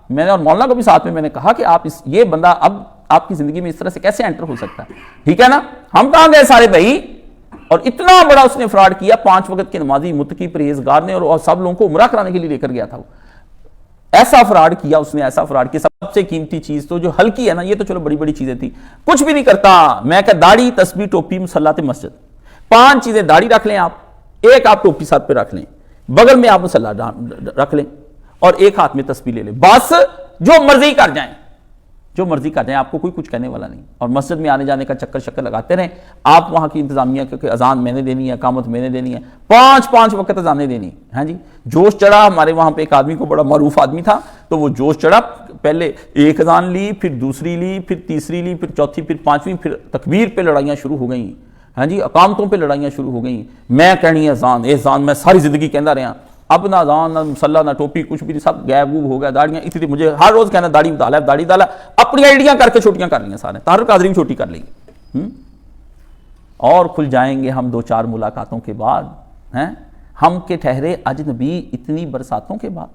میں نے اور مولانا کو بھی ساتھ میں نے کہا کہ آپ یہ بندہ اب آپ کی زندگی میں اس طرح سے کیسے انٹر ہو سکتا ہے. ٹھیک ہے نا، ہم کہاں گئے سارے بھائی. اور اتنا بڑا اس نے فراڈ کیا، 5 وقت کے نمازی متقی پرہیزگار نے، اور سب لوگوں کو عمرہ کرانے کے لیے لے کر گیا تھا. وہ ایسا فراڈ کیا اس نے، ایسا فراڈ کیا. سب سے قیمتی چیز تو جو ہلکی ہے نا، یہ تو چلو بڑی بڑی چیزیں تھی، کچھ بھی نہیں کرتا. میں کہ داڑھی، تسبیح، ٹوپی، مصلاۃ مسجد، 5 چیزیں داڑھی رکھ لیں آپ، ایک آپ ٹوپی ساتھ پہ رکھ لیں، بغل میں آپ مصلا رکھ لیں، اور ایک ہاتھ میں تسبیح لے لیں. بس جو مرضی کر جائیں، جو مرضی کر جائیں، آپ کو کوئی کچھ کہنے والا نہیں. اور مسجد میں آنے جانے کا چکر لگاتے رہیں آپ. وہاں کی انتظامیہ کہ اذان میں نے دینی ہے، اقامت میں نے دینی ہے، 5 وقت اذانیں دینی. ہاں جی، جوش چڑھا. ہمارے وہاں پہ ایک آدمی کو، بڑا معروف آدمی تھا، تو وہ جوش چڑھا، پہلے ایک اذان لی، پھر دوسری لی، پھر تیسری لی، پھر چوتھی، پھر 5ویں، پھر تکبیر پہ لڑائیاں شروع ہو گئیں. ہاں جی، اقامتوں پہ لڑائیاں شروع ہو گئیں. میں کہنی اذان میں ساری زندگی کہندا رہا، اب نہ اذان نہ مصلی نہ ٹوپی کچھ بھی، سب غائب ہو گیا. داڑیاں اتنی، مجھے ہر روز کہنا داڑھی ڈالا، داڑھی ڈالا. اپنی آئیڈیاں کر کے چھوٹیاں کر لیں سارے، طاہر قادری بھی چھوٹی کر لی. اور کھل جائیں گے ہم 2 4 ملاقاتوں کے بعد. ہیں ہم کے ٹھہرے اجنبی اتنی برساتوں کے بعد،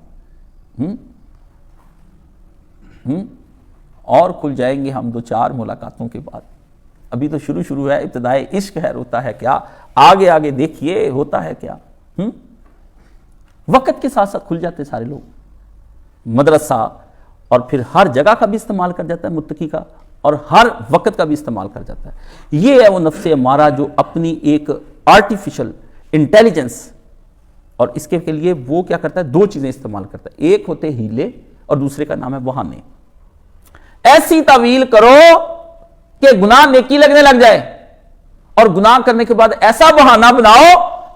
اور کھل جائیں گے ہم 2-4 ملاقاتوں کے بعد۔ ابھی تو شروع ہے، ابتدائے عشق ہے، ہوتا ہے کیا، آگے آگے دیکھیے ہوتا ہے کیا۔ وقت کے ساتھ ساتھ کھل جاتے سارے لوگ، مدرسہ اور پھر ہر جگہ کا بھی استعمال کر جاتا ہے متقی کا، اور ہر وقت کا بھی استعمال کر جاتا ہے۔ یہ ہے وہ نفس امارہ جو اپنی ایک آرٹیفیشل انٹیلیجنس، اور اس کے لیے وہ کیا کرتا ہے، 2 چیزیں استعمال کرتا ہے، ایک ہوتے ہیلے اور دوسرے کا نام ہے بہانے۔ ایسی تعویل کرو کہ گناہ نیکی لگنے لگ جائے، اور گناہ کرنے کے بعد ایسا بہانہ بناؤ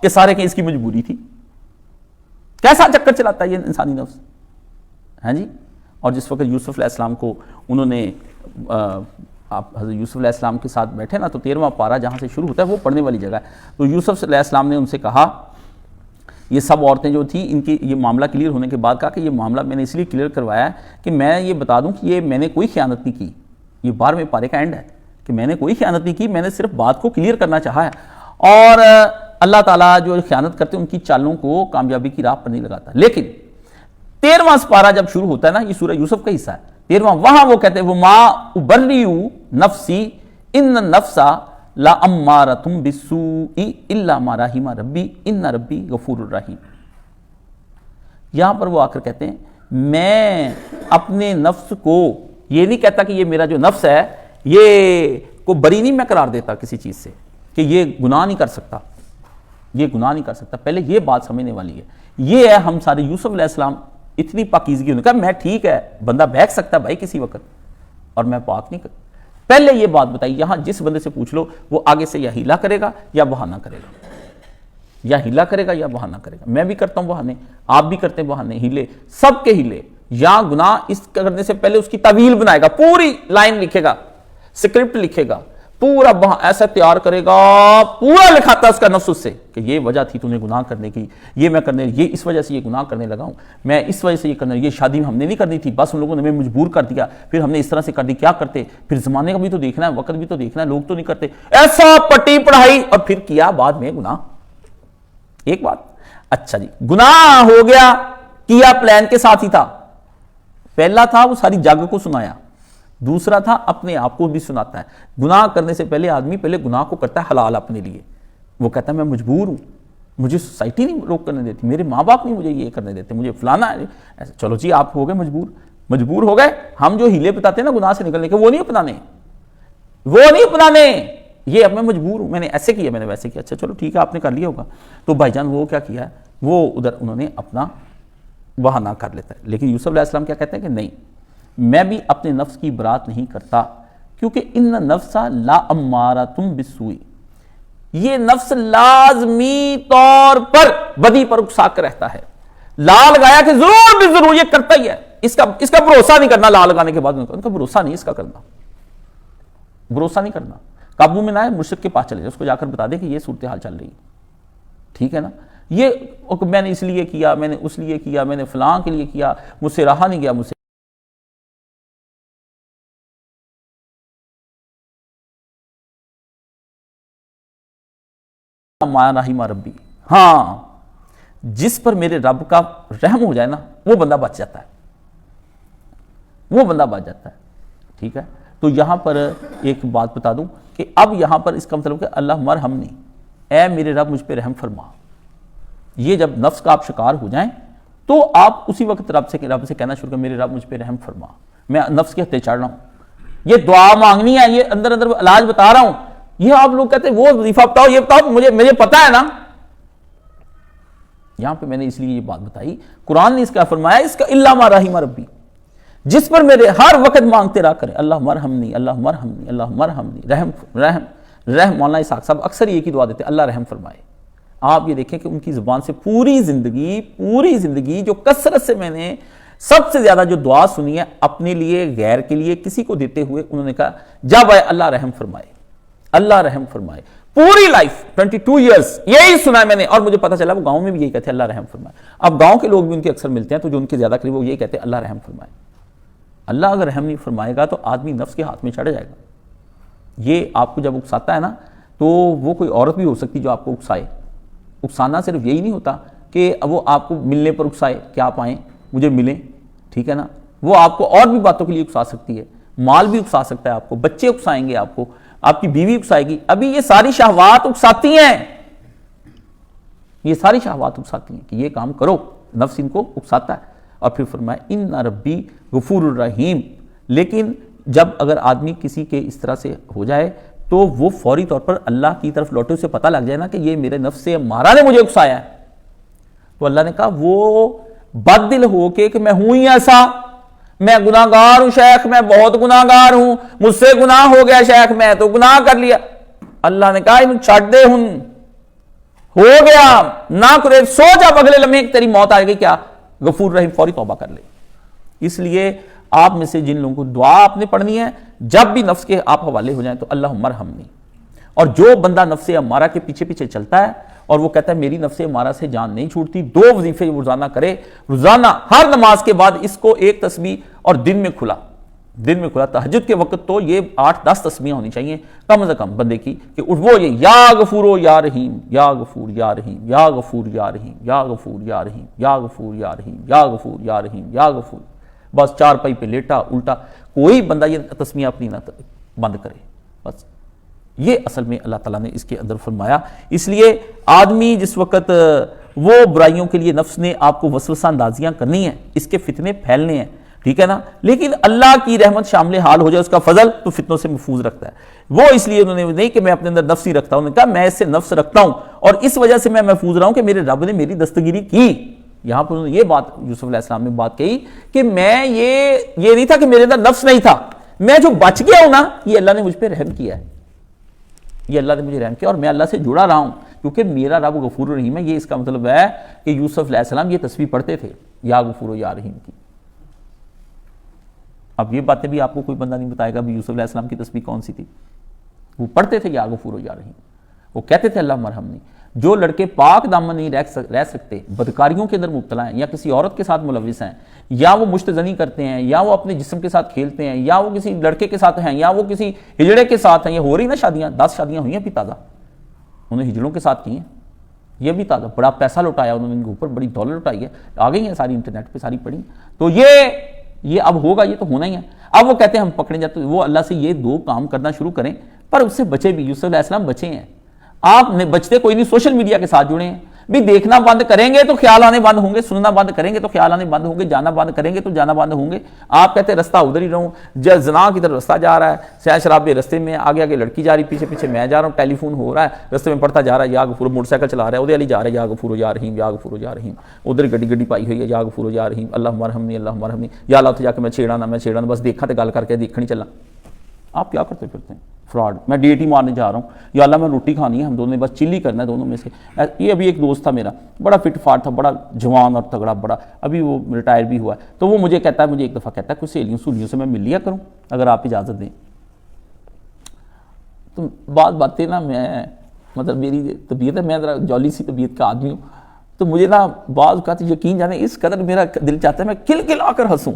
کہ سارے کہیں اس کی مجبوری تھی۔ کیسا چکر چلاتا ہے یہ انسانی نفس، ہاں جی۔ اور جس وقت یوسف علیہ السلام کو انہوں نے آپ حضرت یوسف علیہ السلام کے ساتھ بیٹھے نا، تو 13واں پارہ جہاں سے شروع ہوتا ہے وہ پڑھنے والی جگہ ہے، تو یوسف علیہ السلام نے ان سے کہا، یہ سب عورتیں جو تھیں ان کی یہ معاملہ کلیئر ہونے کے بعد کہا کہ یہ معاملہ میں نے اس لیے کلیئر کروایا ہے کہ میں یہ بتا دوں کہ یہ میں نے کوئی خیانت نہیں کی، یہ 12ویں پارے کا اینڈ ہے کہ میں نے کوئی خیانت نہیں کی، میں نے صرف بات کو کلیئر کرنا چاہا ہے، اور اللہ تعالیٰ جو خیانت کرتے ہیں ان کی چالوں کو کامیابی کی راہ پر نہیں لگاتا۔ لیکن 13واں پارہ جب شروع ہوتا ہے نا، یہ سورہ یوسف کا حصہ ہے 13واں، وہاں وہ کہتے ہیں وما ابرئ نفسی ان النفس لامارۃ بالسوء الا ما رحم ربی ان ربی غفور الرحیم۔ یہاں پر وہ آ کر کہتے ہیں میں اپنے نفس کو یہ نہیں کہتا کہ یہ میرا جو نفس ہے یہ کو بری نہیں میں قرار دیتا کسی چیز سے کہ یہ گناہ نہیں کر سکتا، یہ گناہ نہیں کر سکتا۔ پہلے یہ بات سمجھنے والی ہے، یہ ہے ہم سارے یوسف علیہ السلام اتنی پاکیزگی نے کہا میں ٹھیک ہے بندہ بہک سکتا ہے بھائی کسی وقت، اور میں پاک نہیں کرتا۔ پہلے یہ بات بتائی، یہاں جس بندے سے پوچھ لو وہ آگے سے یا ہیلا کرے گا یا بہانہ کرے گا، یا ہیلا کرے گا یا بہانہ کرے گا۔ میں بھی کرتا ہوں بہانے، آپ بھی کرتے ہیں بہانے، ہیلے، سب کے ہیلے۔ یا گناہ اس کرنے سے پہلے اس کی تعویل بنائے گا، پوری لائن لکھے گا، سکرپٹ لکھے گا، پورا ایسا تیار کرے گا، پورا لکھاتا اس کا نفس اس سے کہ یہ وجہ تھی تو نے گناہ کرنے کی، یہ میں کرنے، یہ اس وجہ سے یہ گناہ کرنے لگا ہوں، میں اس وجہ سے یہ کرنے، یہ شادی ہم نے نہیں کرنی تھی بس ان لوگوں نے ہمیں مجبور کر دیا، پھر ہم نے اس طرح سے کر دی، کیا کرتے، پھر زمانے کا بھی تو دیکھنا ہے، وقت بھی تو دیکھنا ہے، لوگ تو نہیں کرتے، ایسا پٹی پڑھائی، اور پھر کیا بعد میں گناہ۔ ایک بات، اچھا جی گناہ ہو گیا، کیا پلان کے ساتھ ہی تھا، پہلا تھا وہ ساری جگ کو سنایا، دوسرا تھا اپنے آپ کو بھی سناتا ہے۔ گناہ کرنے سے پہلے آدمی پہلے گناہ کو کرتا ہے حلال اپنے لیے، وہ کہتا ہے میں مجبور ہوں، مجھے سوسائٹی نہیں روک کرنے دیتی، میرے ماں باپ نہیں مجھے یہ کرنے دیتے، مجھے فلانا ہے۔ چلو جی آپ ہو گئے مجبور ہو گئے، ہم جو ہیلے بتاتے ہیں نا گناہ سے نکلنے کے وہ نہیں اپنانے، یہ اب میں مجبور ہوں، میں نے ایسے کیا میں نے ویسے کیا، اچھا چلو ٹھیک ہے آپ نے کر لیا ہوگا، تو بھائی جان وہ کیا کیا ہے، وہ ادھر انہوں نے اپنا بہانہ کر لیتا ہے۔ لیکن یوسف علیہ السلام کیا کہتے ہیں کہ نہیں، میں بھی اپنے نفس کی برات نہیں کرتا، کیونکہ ان النفس لامارۃ بالسوء، یہ نفس لازمی طور پر بدی پر اکسا کر رہتا ہے، لا لگایا کہ ضرور بھی ضرور یہ کرتا ہی ہے، اس کا بھروسہ نہیں کرنا، لا لگانے کے بعد ان کا بھروسہ نہیں اس کا کرنا، بھروسہ نہیں کرنا، قابو میں نہ آئے مرشد کے پاس چلے جائے، اس کو جا کر بتا دے کہ یہ صورتحال چل رہی ہے، ٹھیک ہے نا، یہ میں نے اس لیے کیا، میں نے اس لیے کیا، میں نے فلاں کے لیے کیا، مجھ سے رہا نہیں گیا، مجھ سے ما رحم ربی، ہاں جس پر میرے رب کا رحم ہو جائے نا وہ بندہ بچ جاتا ہے، ٹھیک ہے۔ تو یہاں پر ایک بات بتا دوں کہ اب یہاں پر اس کا مطلب کہ اللہ مرحمنی، اے میرے رب مجھ پہ رحم فرما، یہ جب نفس کا آپ شکار ہو جائیں تو آپ اسی وقت رب سے کہنا شروع کریں میرے رب مجھ پہ رحم فرما، میں نفس کے ہتھے چڑھ رہا ہوں، یہ دعا مانگنی ہے، یہ اندر علاج بتا رہا ہوں، یہ آپ لوگ کہتے ہیں وہ وظیفہ بتاؤ، یہ بتاؤ، مجھے پتا ہے نا۔ یہاں پہ میں نے اس لیے یہ بات بتائی، قرآن نے اس کا فرمایا اس کا الا ما رحم ربی، جس پر میرے ہر وقت مانگتے رہا کرے اللہ مرحمنی، اللہ مرحمنی، اللہ مرحمنی، رحم۔ مولانا اسحاق صاحب اکثر یہ کی دعا دیتے اللہ رحم فرمائے۔ آپ یہ دیکھیں کہ ان کی زبان سے پوری زندگی جو کثرت سے میں نے سب سے زیادہ جو دعا سنی ہے اپنے لیے غیر کے لیے کسی کو دیتے ہوئے، انہوں نے کہا جب آئے اللہ رحم فرمائے، اللہ رحم فرمائے، پوری لائف 22 ایئرز یہی سنا ہے میں نے، اور مجھے پتا چلا وہ گاؤں میں بھی یہی کہتے ہیں اللہ رحم فرمائے۔ اب گاؤں کے لوگ بھی ان کے اکثر ملتے ہیں تو جو ان کے زیادہ قریب وہ یہی کہتے ہیں اللہ رحم فرمائے۔ اللہ اگر رحم نہیں فرمائے گا تو آدمی نفس کے ہاتھ میں چڑھ جائے گا۔ یہ آپ کو جب اکساتا ہے نا تو وہ کوئی عورت بھی ہو سکتی جو آپ کو اکسائے، اکسانا صرف یہی نہیں ہوتا کہ وہ آپ کو ملنے پر اکسائے کہ آپ آئیں مجھے ملیں، ٹھیک ہے نا، وہ آپ کو اور بھی باتوں کے لیے اکسا سکتی ہے، مال بھی اکسا سکتا ہے آپ کو، بچے اکسائیں گے آپ کو، آپ کی بیوی اکسائے گی. ابھی یہ ساری شہوات اکساتی ہیں، یہ ساری شہوات اکساتی ہیں کہ یہ کام کرو، نفس ان کو اکساتا ہے. اور پھر فرمایا ان ربی غفور الرحیم. لیکن جب اگر آدمی کسی کے اس طرح سے ہو جائے تو وہ فوری طور پر اللہ کی طرف لوٹے، اسے پتہ لگ جائے نا کہ یہ میرے نفس امارہ نے مجھے اکسایا ہے، تو اللہ نے کہا وہ بد دل ہو کے کہ میں ہوں ہی ایسا، میں گناہ گار ہوں شیخ، میں بہت گناہ گار ہوں، مجھ سے گناہ ہو گیا شیخ، میں تو گناہ کر لیا. اللہ نے کہا انہوں چھڑ دے، ہن ہو گیا نہ کرے، سوچ اب اگلے لمحے تیری موت آئے گی، کیا غفور رحیم، فوری توبہ کر لے. اس لیے آپ میں سے جن لوگوں کو دعا آپ نے پڑھنی ہے جب بھی نفس کے آپ حوالے ہو جائیں تو اللہم ارحمنی. اور جو بندہ نفس امارہ کے پیچھے پیچھے چلتا ہے اور وہ کہتا ہے میری نفس امارہ سے جان نہیں چھوٹتی، 2 وظیفے روزانہ کرے، روزانہ ہر نماز کے بعد اس کو 1 تسبیح، اور دن میں کھلا تہجد کے وقت تو یہ 8-10 تسبیحیں ہونی چاہیے کم از کم بندے کی، کہ وہ یہ یا غفور یا رحیم، یا غفور یا رحیم، یا غفور یا رحیم، یا غفور یا رحیم، یا غفور یا رحیم، یا غفور یا رحیم، یا غفور. بس چارپائی پہ لیٹا الٹا کوئی بندہ یہ تسمیہ اپنی نہ بند کرے. بس یہ اصل میں اللہ تعالیٰ نے اس کے اندر فرمایا. اس لیے آدمی جس وقت وہ برائیوں کے لیے نفس نے آپ کو وسوسہ اندازیاں کرنی ہیں، اس کے فتنے پھیلنے ہیں، ٹھیک ہے نا، لیکن اللہ کی رحمت شامل حال ہو جائے، اس کا فضل، تو فتنوں سے محفوظ رکھتا ہے. وہ اس لیے انہوں نے نہیں کہ میں اپنے اندر نفس ہی رکھتا ہوں، انہوں نے کہا میں اس سے نفس رکھتا ہوں اور اس وجہ سے میں محفوظ رہا ہوں کہ میرے رب نے میری دستگیری کی. یہاں پر انہوں نے یہ بات یوسف علیہ السلام نے بات کہی کہ میں یہ نہیں تھا کہ میرے اندر نفس نہیں تھا، میں جو بچ گیا ہوں نا، یہ اللہ نے مجھ پہ رحم کیا ہے، یہ اللہ نے مجھے رحم کیا اور میں اللہ سے جڑا رہا ہوں کیونکہ میرا رب غفور الرحیم ہے. یہ اس کا مطلب ہے کہ یوسف علیہ السلام یہ تسبیح پڑھتے تھے یا غفور یا رحیم کی. اب یہ باتیں بھی آپ کو کوئی بندہ نہیں بتائے گا بھی یوسف علیہ السلام کی تسبیح کون سی تھی. وہ پڑھتے تھے یا غفور یا رحیم، وہ کہتے تھے اللہ مرحمنی. جو لڑکے پاک دامن نہیں رہ سکتے، بدکاریوں کے اندر مبتلا ہیں، یا کسی عورت کے ساتھ ملوث ہیں، یا وہ مشتزنی کرتے ہیں، یا وہ اپنے جسم کے ساتھ کھیلتے ہیں، یا وہ کسی لڑکے کے ساتھ ہیں، یا وہ کسی ہجڑے کے ساتھ ہیں. یہ ہو رہی نا شادیاں، 10 شادیاں ہوئی ہیں ابھی تازہ، انہوں نے ہجڑوں کے ساتھ کی ہیں، یہ بھی تازہ بڑا پیسہ لوٹایا انہوں نے، ان کے اوپر بڑی دولت لوٹائی ہے، آ گئی ہیں ساری انٹرنیٹ پہ ساری پڑھی. تو یہ اب ہوگا، یہ تو ہونا ہی ہے. اب وہ کہتے ہیں ہم پکڑے جاتے، وہ اللہ سے یہ 2 کام کرنا شروع کریں، پر اس سے بچے بھی. یوسف علیہ السلام بچے ہیں، آپ نے بچتے کوئی نہیں، سوشل میڈیا کے ساتھ جڑے ہیں بھی. دیکھنا بند کریں گے تو خیال آنے بند ہوں گے، سننا بند کریں گے تو خیال آنے بند ہوں گے، جانا بند کریں گے تو جانا بند ہوں گے. آپ کہتے ہیں رستہ ادھر ہی رہوں، زنا کی طرف رستہ جا رہا ہے، سیاہ شرابے رستے میں، آگے آگے لڑکی جا رہی، پیچھے پیچھے میں جا رہا ہوں، ٹیلی فون ہو رہا ہے رستے میں پڑھتا جا رہا ہے یا غفور، موٹر سائیکل چلا رہا ہے ادھر علی جا رہا ہے یا غفور یا رحیم، یا غفور یا رحیم، ادھر گڈی پائی ہوئی ہے یا غفور یا رحیم، اللہ مرحمنی اللہ مرحمنی، یا اللہ تو جا کے میں چھیڑا نہ بس دیکھا تو گل کر کے دیکھ نہیں چلا. آپ کیا کرتے پھرتے ہیں؟ فراڈ. میں ڈیٹ ہی مارنے جا رہا ہوں، یا اللہ میں روٹی کھانی ہے، ہم دونوں نے بس چلی کرنا ہے دونوں میں سے. یہ ابھی ایک دوست تھا میرا، بڑا فٹ فاٹ تھا، بڑا جوان اور تگڑا، بڑا ابھی وہ ریٹائر بھی ہوا ہے. تو وہ مجھے کہتا ہے، مجھے ایک دفعہ کہتا ہے کوئی سہیلیوں سے میں مل لیا کروں اگر آپ اجازت دیں. تو بعض باتیں نا، میں مطلب میری طبیعت ہے، میں ذرا جولی سی طبیعت کا آدمی ہوں، تو مجھے نا بعض اوقات یقین جانے اس قدر میرا دل چاہتا ہے میں کھل کر ہنسوں.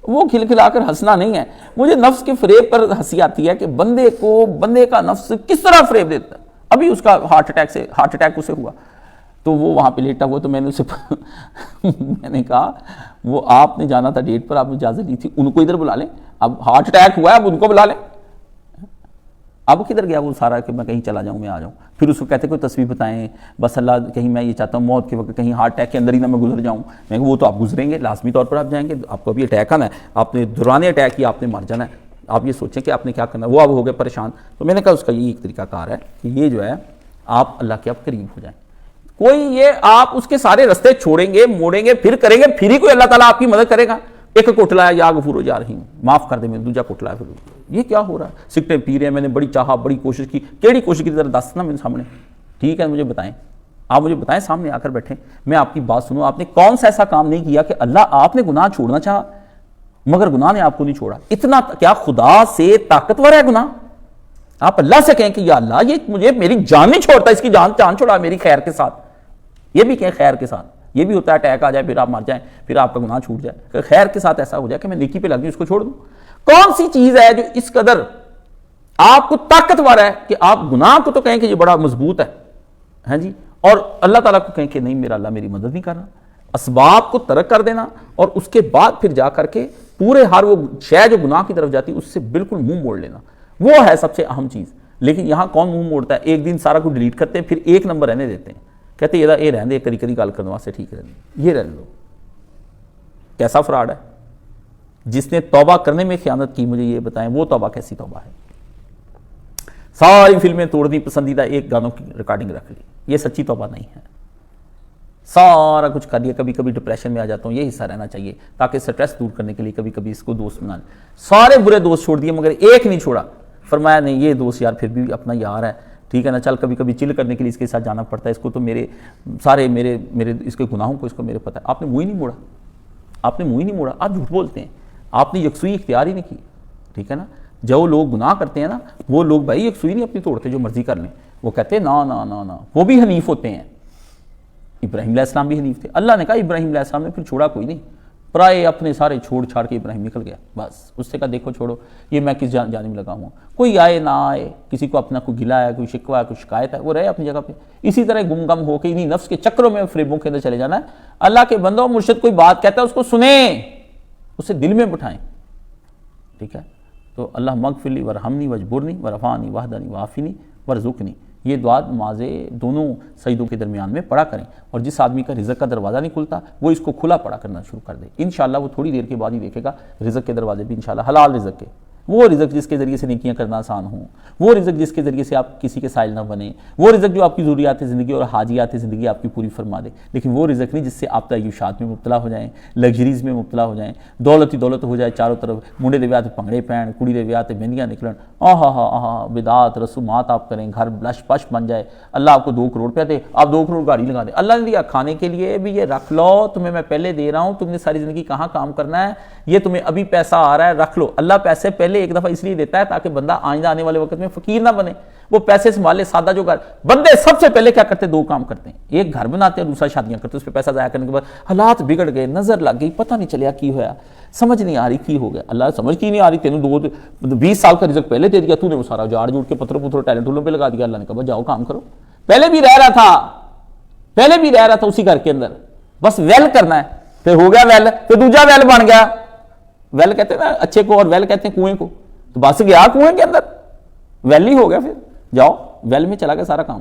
وہ کھلا کر ہنسنا نہیں ہے، مجھے نفس کے فریب پر ہنسی آتی ہے کہ بندے کا نفس کس طرح فریب دیتا ہے. ابھی اس کا ہارٹ اٹیک اسے ہوا تو وہ وہاں پہ لیٹا ہوا، تو میں نے اسے میں نے کہا وہ آپ نے جانا تھا ڈیٹ پر، آپ نے اجازت دی تھی، ان کو ادھر بلا لیں، اب ہارٹ اٹیک ہوا ہے اب ان کو بلا لیں. اب کدھر گیا وہ سارا کہ میں کہیں چلا جاؤں، میں آ جاؤں. پھر اس کو کہتے کوئی تصویر بتائیں، بس اللہ کہیں میں یہ چاہتا ہوں موت کے وقت کہیں ہارٹ اٹیک کے اندر ہی نہ میں گزر جاؤں. میں کہ وہ تو آپ گزریں گے، لازمی طور پر آپ جائیں گے، آپ کو ابھی اٹیک آنا ہے، آپ نے دوران اٹیک کیا، آپ نے مر جانا ہے. آپ یہ سوچیں کہ آپ نے کیا کرنا ہے. وہ اب ہو گئے پریشان. تو میں نے کہا اس کا یہ ایک طریقہ کار ہے کہ یہ جو ہے آپ اللہ کے اب قریب ہو جائیں. کوئی یہ آپ اس کے سارے رستے چھوڑیں گے، موڑیں گے، پھر کریں گے، پھر ہی کوئی اللہ تعالیٰ آپ کی مدد کرے گا. ایک کوٹلا ہے یا غفور یا رحیم، معاف کر دے، میں دوجا کوٹلا ہے. پھر یہ کیا ہو رہا ہے؟ سگریٹیں پی رہے ہیں، میں نے بڑی چاہا، بڑی کوشش کی. کیڑی کوشش کی؟ ذرا دس نا میرے سامنے. ٹھیک ہے مجھے بتائیں، آپ مجھے بتائیں، سامنے آ کر بیٹھیں، میں آپ کی بات سنوں. آپ نے کون سا ایسا کام نہیں کیا کہ اللہ آپ نے گناہ چھوڑنا چاہا مگر گناہ نے آپ کو نہیں چھوڑا؟ اتنا کیا خدا سے طاقتور ہے گناہ؟ آپ اللہ سے کہیں کہ یا اللہ یہ مجھے میری جان نہیں چھوڑتا، اس کی جان چھوڑا میری خیر کے ساتھ. یہ بھی کہیں خیر کے ساتھ. یہ بھی ہوتا ہے اٹیک آ جائے پھر آپ مر جائیں، پھر آپ کا گناہ چھوٹ جائے. کہ خیر کے ساتھ ایسا ہو جائے کہ میں نیکی پہ لگ گئی، اس کو چھوڑ دوں. کون سی چیز ہے جو اس قدر آپ کو طاقتور ہے کہ آپ گناہ کو تو کہیں کہ یہ بڑا مضبوط ہے، ہاں جی، اور اللہ تعالیٰ کو کہیں کہ نہیں میرا اللہ میری مدد نہیں کر رہا، اسباب کو ترک کر دینا، اور اس کے بعد پھر جا کر کے پورے ہر وہ شے جو گناہ کی طرف جاتی اس سے بالکل منہ موڑ لینا، وہ ہے سب سے اہم چیز۔ لیکن یہاں کون منہ موڑتا ہے؟ ایک دن سارا کچھ ڈیلیٹ کرتے ہیں، پھر ایک نمبر رہنے دیتے ہیں، کہتے ہیں یہ رہنے دے، کری کری گال کرنے واسطے ٹھیک رہنے، یہ رہنے دو۔ کیسا فراڈ ہے؟ جس نے توبہ کرنے میں خیانت کی، مجھے یہ بتائیں وہ توبہ کیسی توبہ ہے؟ ساری فلمیں توڑ دی، پسندیدہ ایک گانوں کی ریکارڈنگ رکھ لی، یہ سچی توبہ نہیں ہے۔ سارا کچھ کر لیا، کبھی کبھی ڈپریشن میں آ جاتا ہوں، یہ حصہ رہنا چاہیے تاکہ سٹریس دور کرنے کے لیے کبھی کبھی اس کو دوست بنا لیں۔ سارے برے دوست چھوڑ دیے مگر ایک نہیں چھوڑا، فرمایا نہیں یہ دوست یار پھر بھی اپنا یار ہے، ٹھیک ہے نا، چل کبھی کبھی چل کرنے کے لیے اس کے ساتھ جانا پڑتا ہے، اس کو تو میرے سارے میرے اس کے گناہوں کو اس کو میرے پتہ ہے۔ آپ نے منہ ہی نہیں موڑا، آپ نے منہ ہی نہیں موڑا، آپ جھوٹ بولتے ہیں، آپ نے یکسوئی اختیار ہی نہیں کی، ٹھیک ہے نا۔ جو لوگ گناہ کرتے ہیں نا وہ لوگ بھائی یکسوئی نہیں اپنی توڑتے، جو مرضی کر لیں، وہ کہتے ہیں نا نا نا نا، وہ بھی حنیف ہوتے ہیں۔ ابراہیم علیہ السلام بھی حنیف تھے، اللہ نے کہا ابراہیم علیہ السلام نے پھر چھوڑا کوئی نہیں، پرائے اپنے سارے چھوڑ چھاڑ کے ابراہیم نکل گیا، بس اس سے کہا دیکھو چھوڑو یہ میں کس جانب لگا ہوں، کوئی آئے نہ آئے، کسی کو اپنا کوئی گلا ہے، کوئی شکوہ ہے، کوئی شکایت ہے، وہ رہے اپنی جگہ پہ، اسی طرح گم گم ہو کے انہیں نفس کے چکروں میں فریبوں کے اندر چلے جانا ہے۔ اللہ کے بندوں، مرشد کوئی بات کہتا ہے اس کو سنیں، اسے دل میں بٹھائیں، ٹھیک ہے۔ تو اللہ مغفر لی ورحمنی وجبرنی ورفعنی وحدنی وعافنی ورزقنی، یہ دعا نماز دونوں سجدوں کے درمیان میں پڑھا کریں، اور جس آدمی کا رزق کا دروازہ نہیں کھلتا وہ اس کو کھلا پڑھا کرنا شروع کر دے، انشاءاللہ وہ تھوڑی دیر کے بعد ہی دیکھے گا رزق کے دروازے بھی انشاءاللہ حلال رزق کے، وہ رزق جس کے ذریعے سے نیکیاں کرنا آسان ہوں، وہ رزق جس کے ذریعے سے آپ کسی کے سائل نہ بنیں، وہ رزق جو آپ کی ضروریات زندگی اور حاجیات زندگی آپ کی پوری فرما دے، لیکن وہ رزق نہیں جس سے آپ تعیشات میں مبتلا ہو جائیں، لگژریز میں مبتلا ہو جائیں، دولت ہی دولت ہو جائے چاروں طرف، منڈے دے ویاہ پنگڑے پہن، کڑی دے ویاہ مہندیاں نکلن، بدعات رسومات آپ کریں، گھر لش پش بن جائے، اللہ آپ کو 2 کروڑ روپیہ دے، آپ 2 کروڑ گاڑی لگا دیں، اللہ نے دیا کھانے کے لیے بھی یہ رکھ لو، تمہیں میں پہلے دے رہا ہوں، تم نے ساری زندگی کہاں کام کرنا ہے، یہ تمہیں ابھی پیسہ آ رہا ہے رکھ لو۔ اللہ پیسے پہلے ایک دفعہ اس لیے دیتا ہے تاکہ بندہ آئندہ آنے والے وقت میں فقیر نہ بنے، وہ پیسے سنبھالے، سادہ جو گھر بندے سب سے پہلے کیا کرتے ہیں، 2 کام کرتے ہیں، ایک گھر بناتے ہیں، دوسرا شادیاں کرتے ہیں، اس پہ پیسہ ضائع کرنے کے بعد حالات بگڑ گئے، نظر لگ گئی، پتہ نہیں چلیا کی ہوا، سمجھ نہیں آ رہی کی ہو گیا، اللہ سمجھ کی نہیں آ رہی، تینوں 20 سال کا رزق پہلے دے دیا، تو نے وہ سارا جاڑ جوڑ کے پتھروں پتھروں ٹیلنٹ ٹولوں پہ لگا دیا، اللہ نے کہا جاؤ کام کرو، پہلے بھی رہ رہا تھا اسی گھر کے اندر، بس ویل کرنا ہے، پھر ہو گیا ویل، پھر دوجا ویل بن گیا، ویل کہتے ہیں نا اچھے کو، اور ویل کہتے ہیں کنویں کو، تو بس گیا کنویں کے اندر، ویل ہی ہو گیا، پھر جاؤ ویل میں چلا گیا سارا کام۔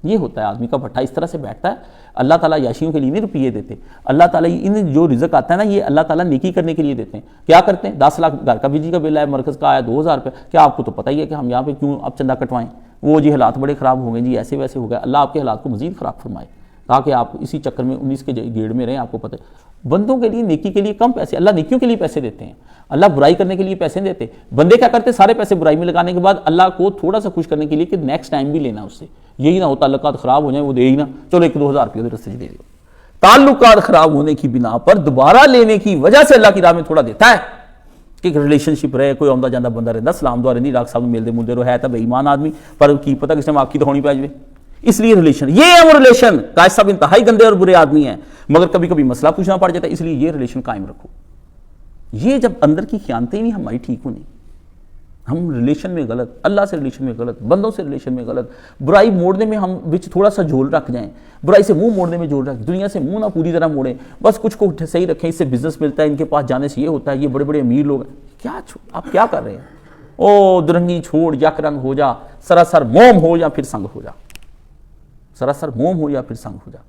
یہ ہوتا ہے آدمی کا بھٹا اس طرح سے بیٹھتا ہے۔ اللہ تعالیٰ یاشیوں کے لیے نہیں روپیے دیتے، اللہ تعالیٰ ان جو رزق آتا ہے نا یہ اللہ تعالیٰ نیکی کرنے کے لیے دیتے ہیں۔ کیا کرتے ہیں، 10 لاکھ گھر کا بجلی کا بل ہے، مرکز کا آیا 2000 روپے، کیا آپ کو تو پتہ ہی ہے کہ ہم یہاں پہ کیوں اب چندہ کٹوائیں، وہ جی حالات بڑے خراب ہو گئے جی، ایسے ویسے ہو گئے، اللہ آپ کے حالات کو مزید خراب فرمائے تاکہ آپ اسی چکر میں 19 کے گیڑ میں رہیں۔ آپ کو پتہ ہے بندوں کے لیے نیکی کے لیے کم پیسے، اللہ نیکیوں کے لیے پیسے دیتے ہیں، اللہ برائی کرنے کے لیے پیسے نہیں دیتے۔ بندے کیا کرتے، سارے پیسے برائی میں لگانے کے بعد اللہ کو تھوڑا سا خوش کرنے کے لیے کہ نیکسٹ ٹائم بھی لینا اس سے، یہی نہ ہو تعلقات خراب ہو جائیں، وہ دے ہی نہ، چلو 1-2 ہزار روپئے رستے دے دو، تعلقات خراب ہونے کی بنا پر دوبارہ لینے کی وجہ سے اللہ کی راہ میں تھوڑا دیتا ہے کہ ریلیشن شپ رہے، کوئی آمدہ جاندہ بندہ رہتا، سلام دعا رہی، ڈاکٹر صاحب ملتے ملتے رو ہے تو بے ایمان آدمی، پر کی پتہ کس نے آپ کی تو ہونی پہ جائے، اس لیے ریلیشن، یہ ہے وہ ریلیشن، قائد صاحب انتہائی گندے اور برے آدمی ہیں مگر کبھی کبھی مسئلہ پوچھنا پڑ جاتا ہے، اس لیے یہ ریلیشن قائم رکھو۔ یہ جب اندر کی خیانتیں ہی نہیں ہماری ٹھیک ہونی، ہم ریلیشن میں غلط، اللہ سے ریلیشن میں غلط، بندوں سے ریلیشن میں غلط، برائی موڑنے میں ہم بچ تھوڑا سا جھول رکھ جائیں، برائی سے منہ موڑنے میں جھول رکھ، دنیا سے منہ نہ پوری طرح موڑیں، بس کچھ کو صحیح رکھیں، اس سے بزنس ملتا ہے، ان کے پاس جانے سے یہ ہوتا ہے، یہ بڑے بڑے امیر لوگ ہیں، کیا آپ کیا کر رہے ہیں؟ او درنگی چھوڑ، یک رنگ ہو جا، سراسر موم ہو یا پھر سنگ ہو جا، سراسر موم ہو یا پھر سنگ ہو جا،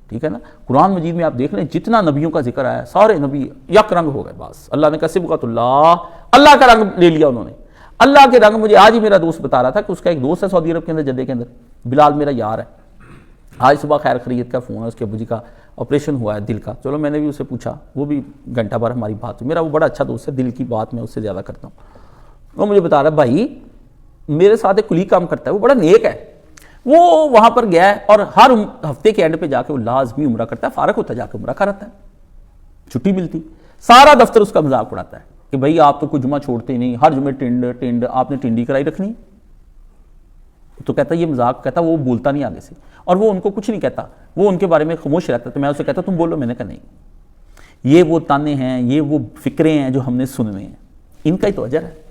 ٹھیک ہے نا۔ قرآن مجید میں آپ دیکھ لیں جتنا نبیوں کا ذکر آیا سارے نبی یک رنگ ہو گئے، بس اللہ نے کہا صبغۃ اللہ، اللہ کا رنگ لے لیا انہوں نے، اللہ کے رنگ۔ مجھے آج ہی میرا دوست بتا رہا تھا کہ اس کا ایک دوست ہے سعودی عرب کے اندر، جدہ کے اندر، بلال میرا یار ہے، آج صبح خیر خیریت کا فون ہے، اس کے ابو جی کا آپریشن ہوا ہے دل کا، چلو میں نے بھی اسے پوچھا، وہ بھی گھنٹہ بھر ہماری بات ہوئی، میرا وہ بڑا اچھا دوست ہے، دل کی بات میں اس سے زیادہ کرتا ہوں۔ وہ مجھے بتا رہا ہے بھائی میرے ساتھ ایک کلیگ کام کرتا ہے، وہ بڑا نیک ہے، وہ وہاں پر گیا ہے اور ہر ہفتے کے اینڈ پہ جا کے وہ لازمی عمرہ کرتا ہے، فارغ ہوتا ہے جا کے عمرہ کرتا ہے، چھٹی ملتی، سارا دفتر اس کا مذاق اڑاتا ہے کہ بھائی آپ تو کوئی جمعہ چھوڑتے نہیں، ہر جمعے ٹنڈ آپ نے ٹنڈی کرائی رکھنی، تو کہتا یہ مذاق، کہتا وہ بولتا نہیں آگے سے، اور وہ ان کو کچھ نہیں کہتا، وہ ان کے بارے میں خاموش رہتا، تو میں اسے کہتا تم بولو، میں نے کہا نہیں، یہ وہ تانے ہیں، یہ وہ فکریں ہیں جو ہم نے سننے ہیں، ان کا ہی تو اجر ہے۔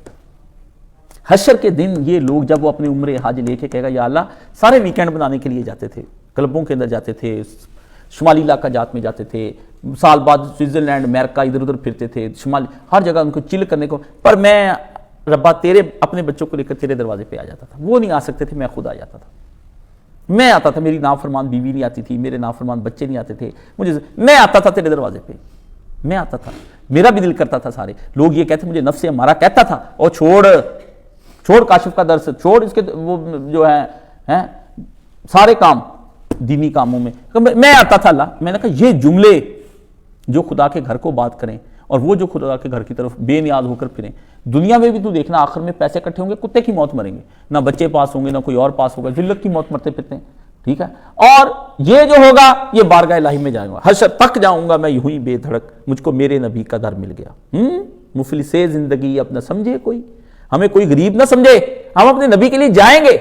حشر کے دن یہ لوگ جب وہ اپنے عمرے حج لے کے کہے گا یا اللہ، سارے ویکینڈ بنانے کے لیے جاتے تھے، کلبوں کے اندر جاتے تھے، شمالی علاقہ جات میں جاتے تھے، سال بعد سوئٹزرلینڈ امریکہ ادھر ادھر پھرتے تھے، شمال ہر جگہ ان کو چل کرنے کو. پر میں ربا تیرے اپنے بچوں کو لے کر تیرے دروازے پہ آ جاتا تھا. وہ نہیں آ سکتے تھے، میں خود آ جاتا تھا. میں آتا تھا، میری نافرمان بیوی نہیں آتی تھی، میرے نافرمان بچے نہیں آتے تھے، میں آتا تھا تیرے دروازے پہ. میں آتا تھا، میرا بھی دل کرتا تھا. سارے لوگ یہ کہتے مجھے نفس ہمارا کہتا تھا اور چھوڑ کاشف کا درس، چھوڑ اس کے وہ جو ہے سارے کام دینی کاموں میں. میں آتا تھا اللہ. میں نے کہا یہ جملے جو خدا کے گھر کو بات کریں اور وہ جو خدا کے گھر کی طرف بے نیاز ہو کر پھریں، دنیا میں بھی تو دیکھنا آخر میں پیسے اکٹھے ہوں گے، کتے کی موت مریں گے، نہ بچے پاس ہوں گے نہ کوئی اور پاس ہوگا، ذلت کی موت مرتے پھرتے ہیں. ٹھیک ہے، اور یہ جو ہوگا یہ بارگاہ الہی میں جائیں گا، حشر تک جاؤں گا میں یوں ہی بے دھڑک، مجھ کو میرے نبی کا در مل گیا. مفلسِ زندگی اپنا سمجھے کوئی، ہمیں کوئی غریب نہ سمجھے، ہم اپنے نبی کے لیے جائیں گے.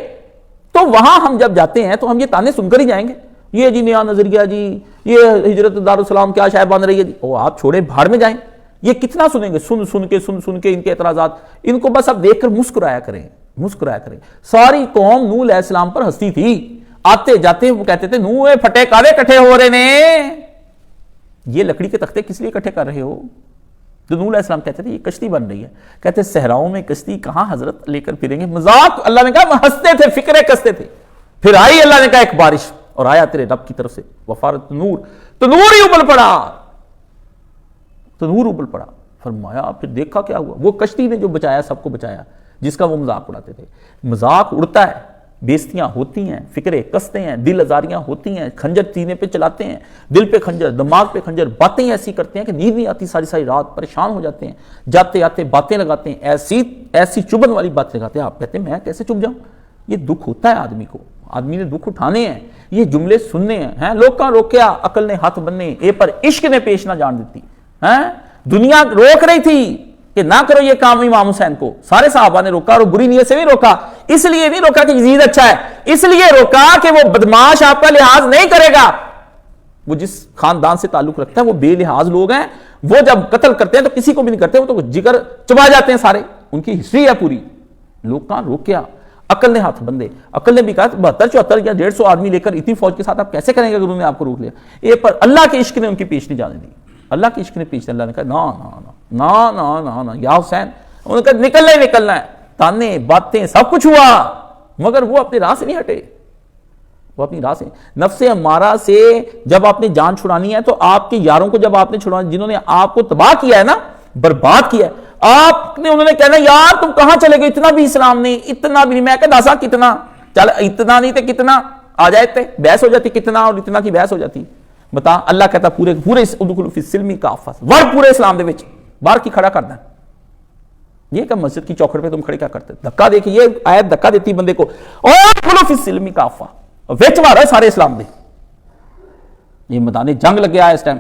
تو وہاں ہم جب جاتے ہیں تو ہم یہ تانے سن کر ہی جائیں گے، یہ جی نیا نظریہ جی، یہ ہجرت دارالسلام کیا شاید بن رہی ہے جی. او آپ چھوڑے بھاڑ میں جائیں. یہ کتنا سنیں گے، سن کے ان کے اعتراضات، ان کو بس اب دیکھ کر مسکرایا کریں. ساری قوم نوح علیہ السلام پر ہنستی تھی، آتے جاتے وہ کہتے تھے نوح پھٹے کارے کٹھے ہو رہے نے، یہ لکڑی کے تختے کس لیے کٹھے کر رہے ہو؟ جو نوح علیہ السلام کہتے تھے یہ کشتی بن رہی ہے. کہتے صحراؤں میں کشتی کہاں حضرت لے کر پھریں گے، مذاق. اللہ نے کہا ہنستے تھے، فکرے کستے تھے. پھر آئی اللہ نے کہا ایک بارش، اور آیا تیرے رب کی طرف سے وفارت نور، تو نور ہی ابل پڑا. فرمایا پھر دیکھا کیا ہوا، وہ کشتی نے جو بچایا سب کو بچایا جس کا وہ مذاق اڑاتے تھے. مذاق اڑتا ہے، بیستیاں ہوتی ہیں، فکرے کستے ہیں، دل ازاریاں ہوتی ہیں، خنجر سینے پہ چلاتے ہیں، دل پہ خنجر، دماغ پہ خنجر، باتیں ایسی کرتے ہیں کہ نیند نہیں آتی، ساری رات پریشان ہو جاتے ہیں، جاتے آتے باتیں لگاتے ہیں، ایسی چبھن والی باتیں لگاتے ہیں. آپ کہتے ہیں میں کیسے چپ جاؤں؟ یہ دکھ ہوتا ہے آدمی کو، آدمی نے دکھ اٹھانے ہیں، یہ جملے سننے ہیں. لوگ کا روکیا عقل نے ہاتھ بننے، اے پر عشق نے پیش نہ جان دیتی. دنیا روک رہی تھی کہ نہ کرو یہ کام امام حسین کو، سارے صحابہ نے روکا، اور بری نیت سے بھی روکا. اس لیے نہیں روکا کہ یزید اچھا ہے، اس لیے روکا کہ وہ بدماش آپ کا لحاظ نہیں کرے گا. وہ جس خاندان سے تعلق رکھتا ہے وہ بے لحاظ لوگ ہیں، وہ جب قتل کرتے ہیں تو کسی کو بھی نہیں کرتے، وہ تو جگر چبا جاتے ہیں سارے. ان کی ہسٹری ہے پوری. لوگ کہاں روکیا، عقل نے ہاتھ بندے. عقل نے بھی کہا 72 74 یا 150 آدمی لے کر اتنی فوج کے ساتھ آپ کیسے کریں گے اگر انہوں نے آپ کو روک لیا. یہ پر اللہ کے عشق نے ان کی پیش نہیں جانے دی. اللہ کے عشق نے پیش، اللہ نے کہا نا یا حسین. انہوں نے کہا نکلنا ہے. تانے باتیں سب کچھ ہوا، مگر وہ اپنے راہ سے نہیں ہٹے. وہ اپنی راہ سے، نفس امارہ سے جب آپ نے جان چھڑانی ہے تو آپ کے یاروں کو جب آپ نے چھڑانا، جنہوں نے آپ کو تباہ کیا ہے نا، برباد کیا ہے، آپ نے انہوں نے کہنا یار تم کہاں چلے گئے، اتنا بھی اسلام نہیں، اتنا بھی نہیں. میں کہا داسا کتنا، چل اتنا نہیں تے کتنا آ جاتے، بحث ہو جاتی، کتنا اور اتنا کی بحث ہو جاتی. بتا اللہ کہتا پورے ادخلوا فی السلم کافہ، ور پورے اسلام دے وچ باہر کی کھڑا کرنا. یہ کہ مسجد کی چوکھٹ پہ تم کھڑے کیا کرتے، دھکا دے کے، یہ آیت دھکا دیتی بندے کو، اور ادخلوا فی السلم کافہ، وچ مارا ہے سارے اسلام دے. یہ میدان جنگ لگ گیا ہے اس ٹائم.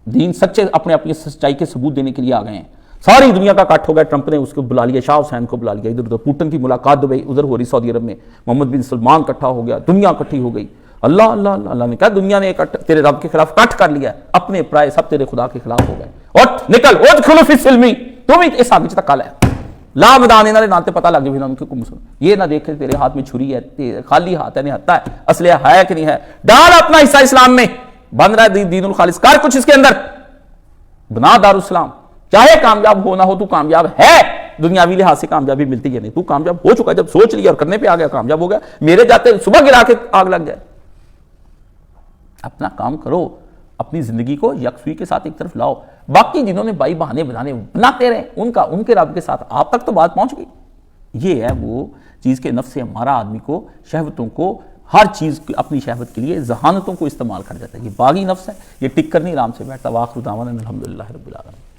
دین سچے اپنی سچائی کے ثبوت دینے کے لیے آ گئے ہیں. ساری دنیا کا کٹ ہو گیا. ٹرمپ نے اس کو بلا لیا، شاہ حسین کو بلا لیا، ادھر ادھر پوٹن کی ملاقات دبئی ادھر ہو رہی سعودی عرب میں، محمد بن سلمان اکٹھا ہو گیا، دنیا اکٹھی ہو گئی. اللہ نے کہا دنیا نے تیرے رب کے خلاف کٹ کر لیا، اپنے پرائے سب تیرے خدا کے خلاف ہو گئے. اٹھ نکل، ادخلوا فی السلم، تم ہی اس آگے تک کال ہے لا میدان انہاں دے نال تے پتہ لگ گیا ان کو مسلم. یہ نہ دیکھے تیرے ہاتھ میں چھری ہے، خالی ہاتھ ہے نہیں ہتھا ہے، اسلحہ ہے کہ نہیں ہے. ڈال اپنا حصہ اسلام میں، بن رہا ہے دین الخالص، کر کچھ اس کے اندر، بنا دارالاسلام. چاہے کامیاب ہو نہ ہو، تو کامیاب ہے. دنیاوی لحاظ سے کامیابی ملتی ہے نہیں، تو کامیاب ہو چکا. جب سوچ لیا اور کرنے پہ آ گیا کامیاب ہو گیا. میرے جاتے صبح گرا کے آگ لگ جائے. اپنا کام کرو، اپنی زندگی کو یکسوئی کے ساتھ ایک طرف لاؤ. باقی جنہوں نے بائی بہانے بناتے رہے، ان کے رب کے ساتھ آپ تک تو بات پہنچ گئی. یہ ہے وہ چیز کہ نفس ہمارا آدمی کو، شہوتوں کو، ہر چیز اپنی شہوت کے لیے ذہانتوں کو استعمال کر جاتا ہے. یہ باغی نفس ہے، یہ ٹک کر نہیں آرام سے بیٹھتا. واخر دعوانا الحمدللہ رب العالمین.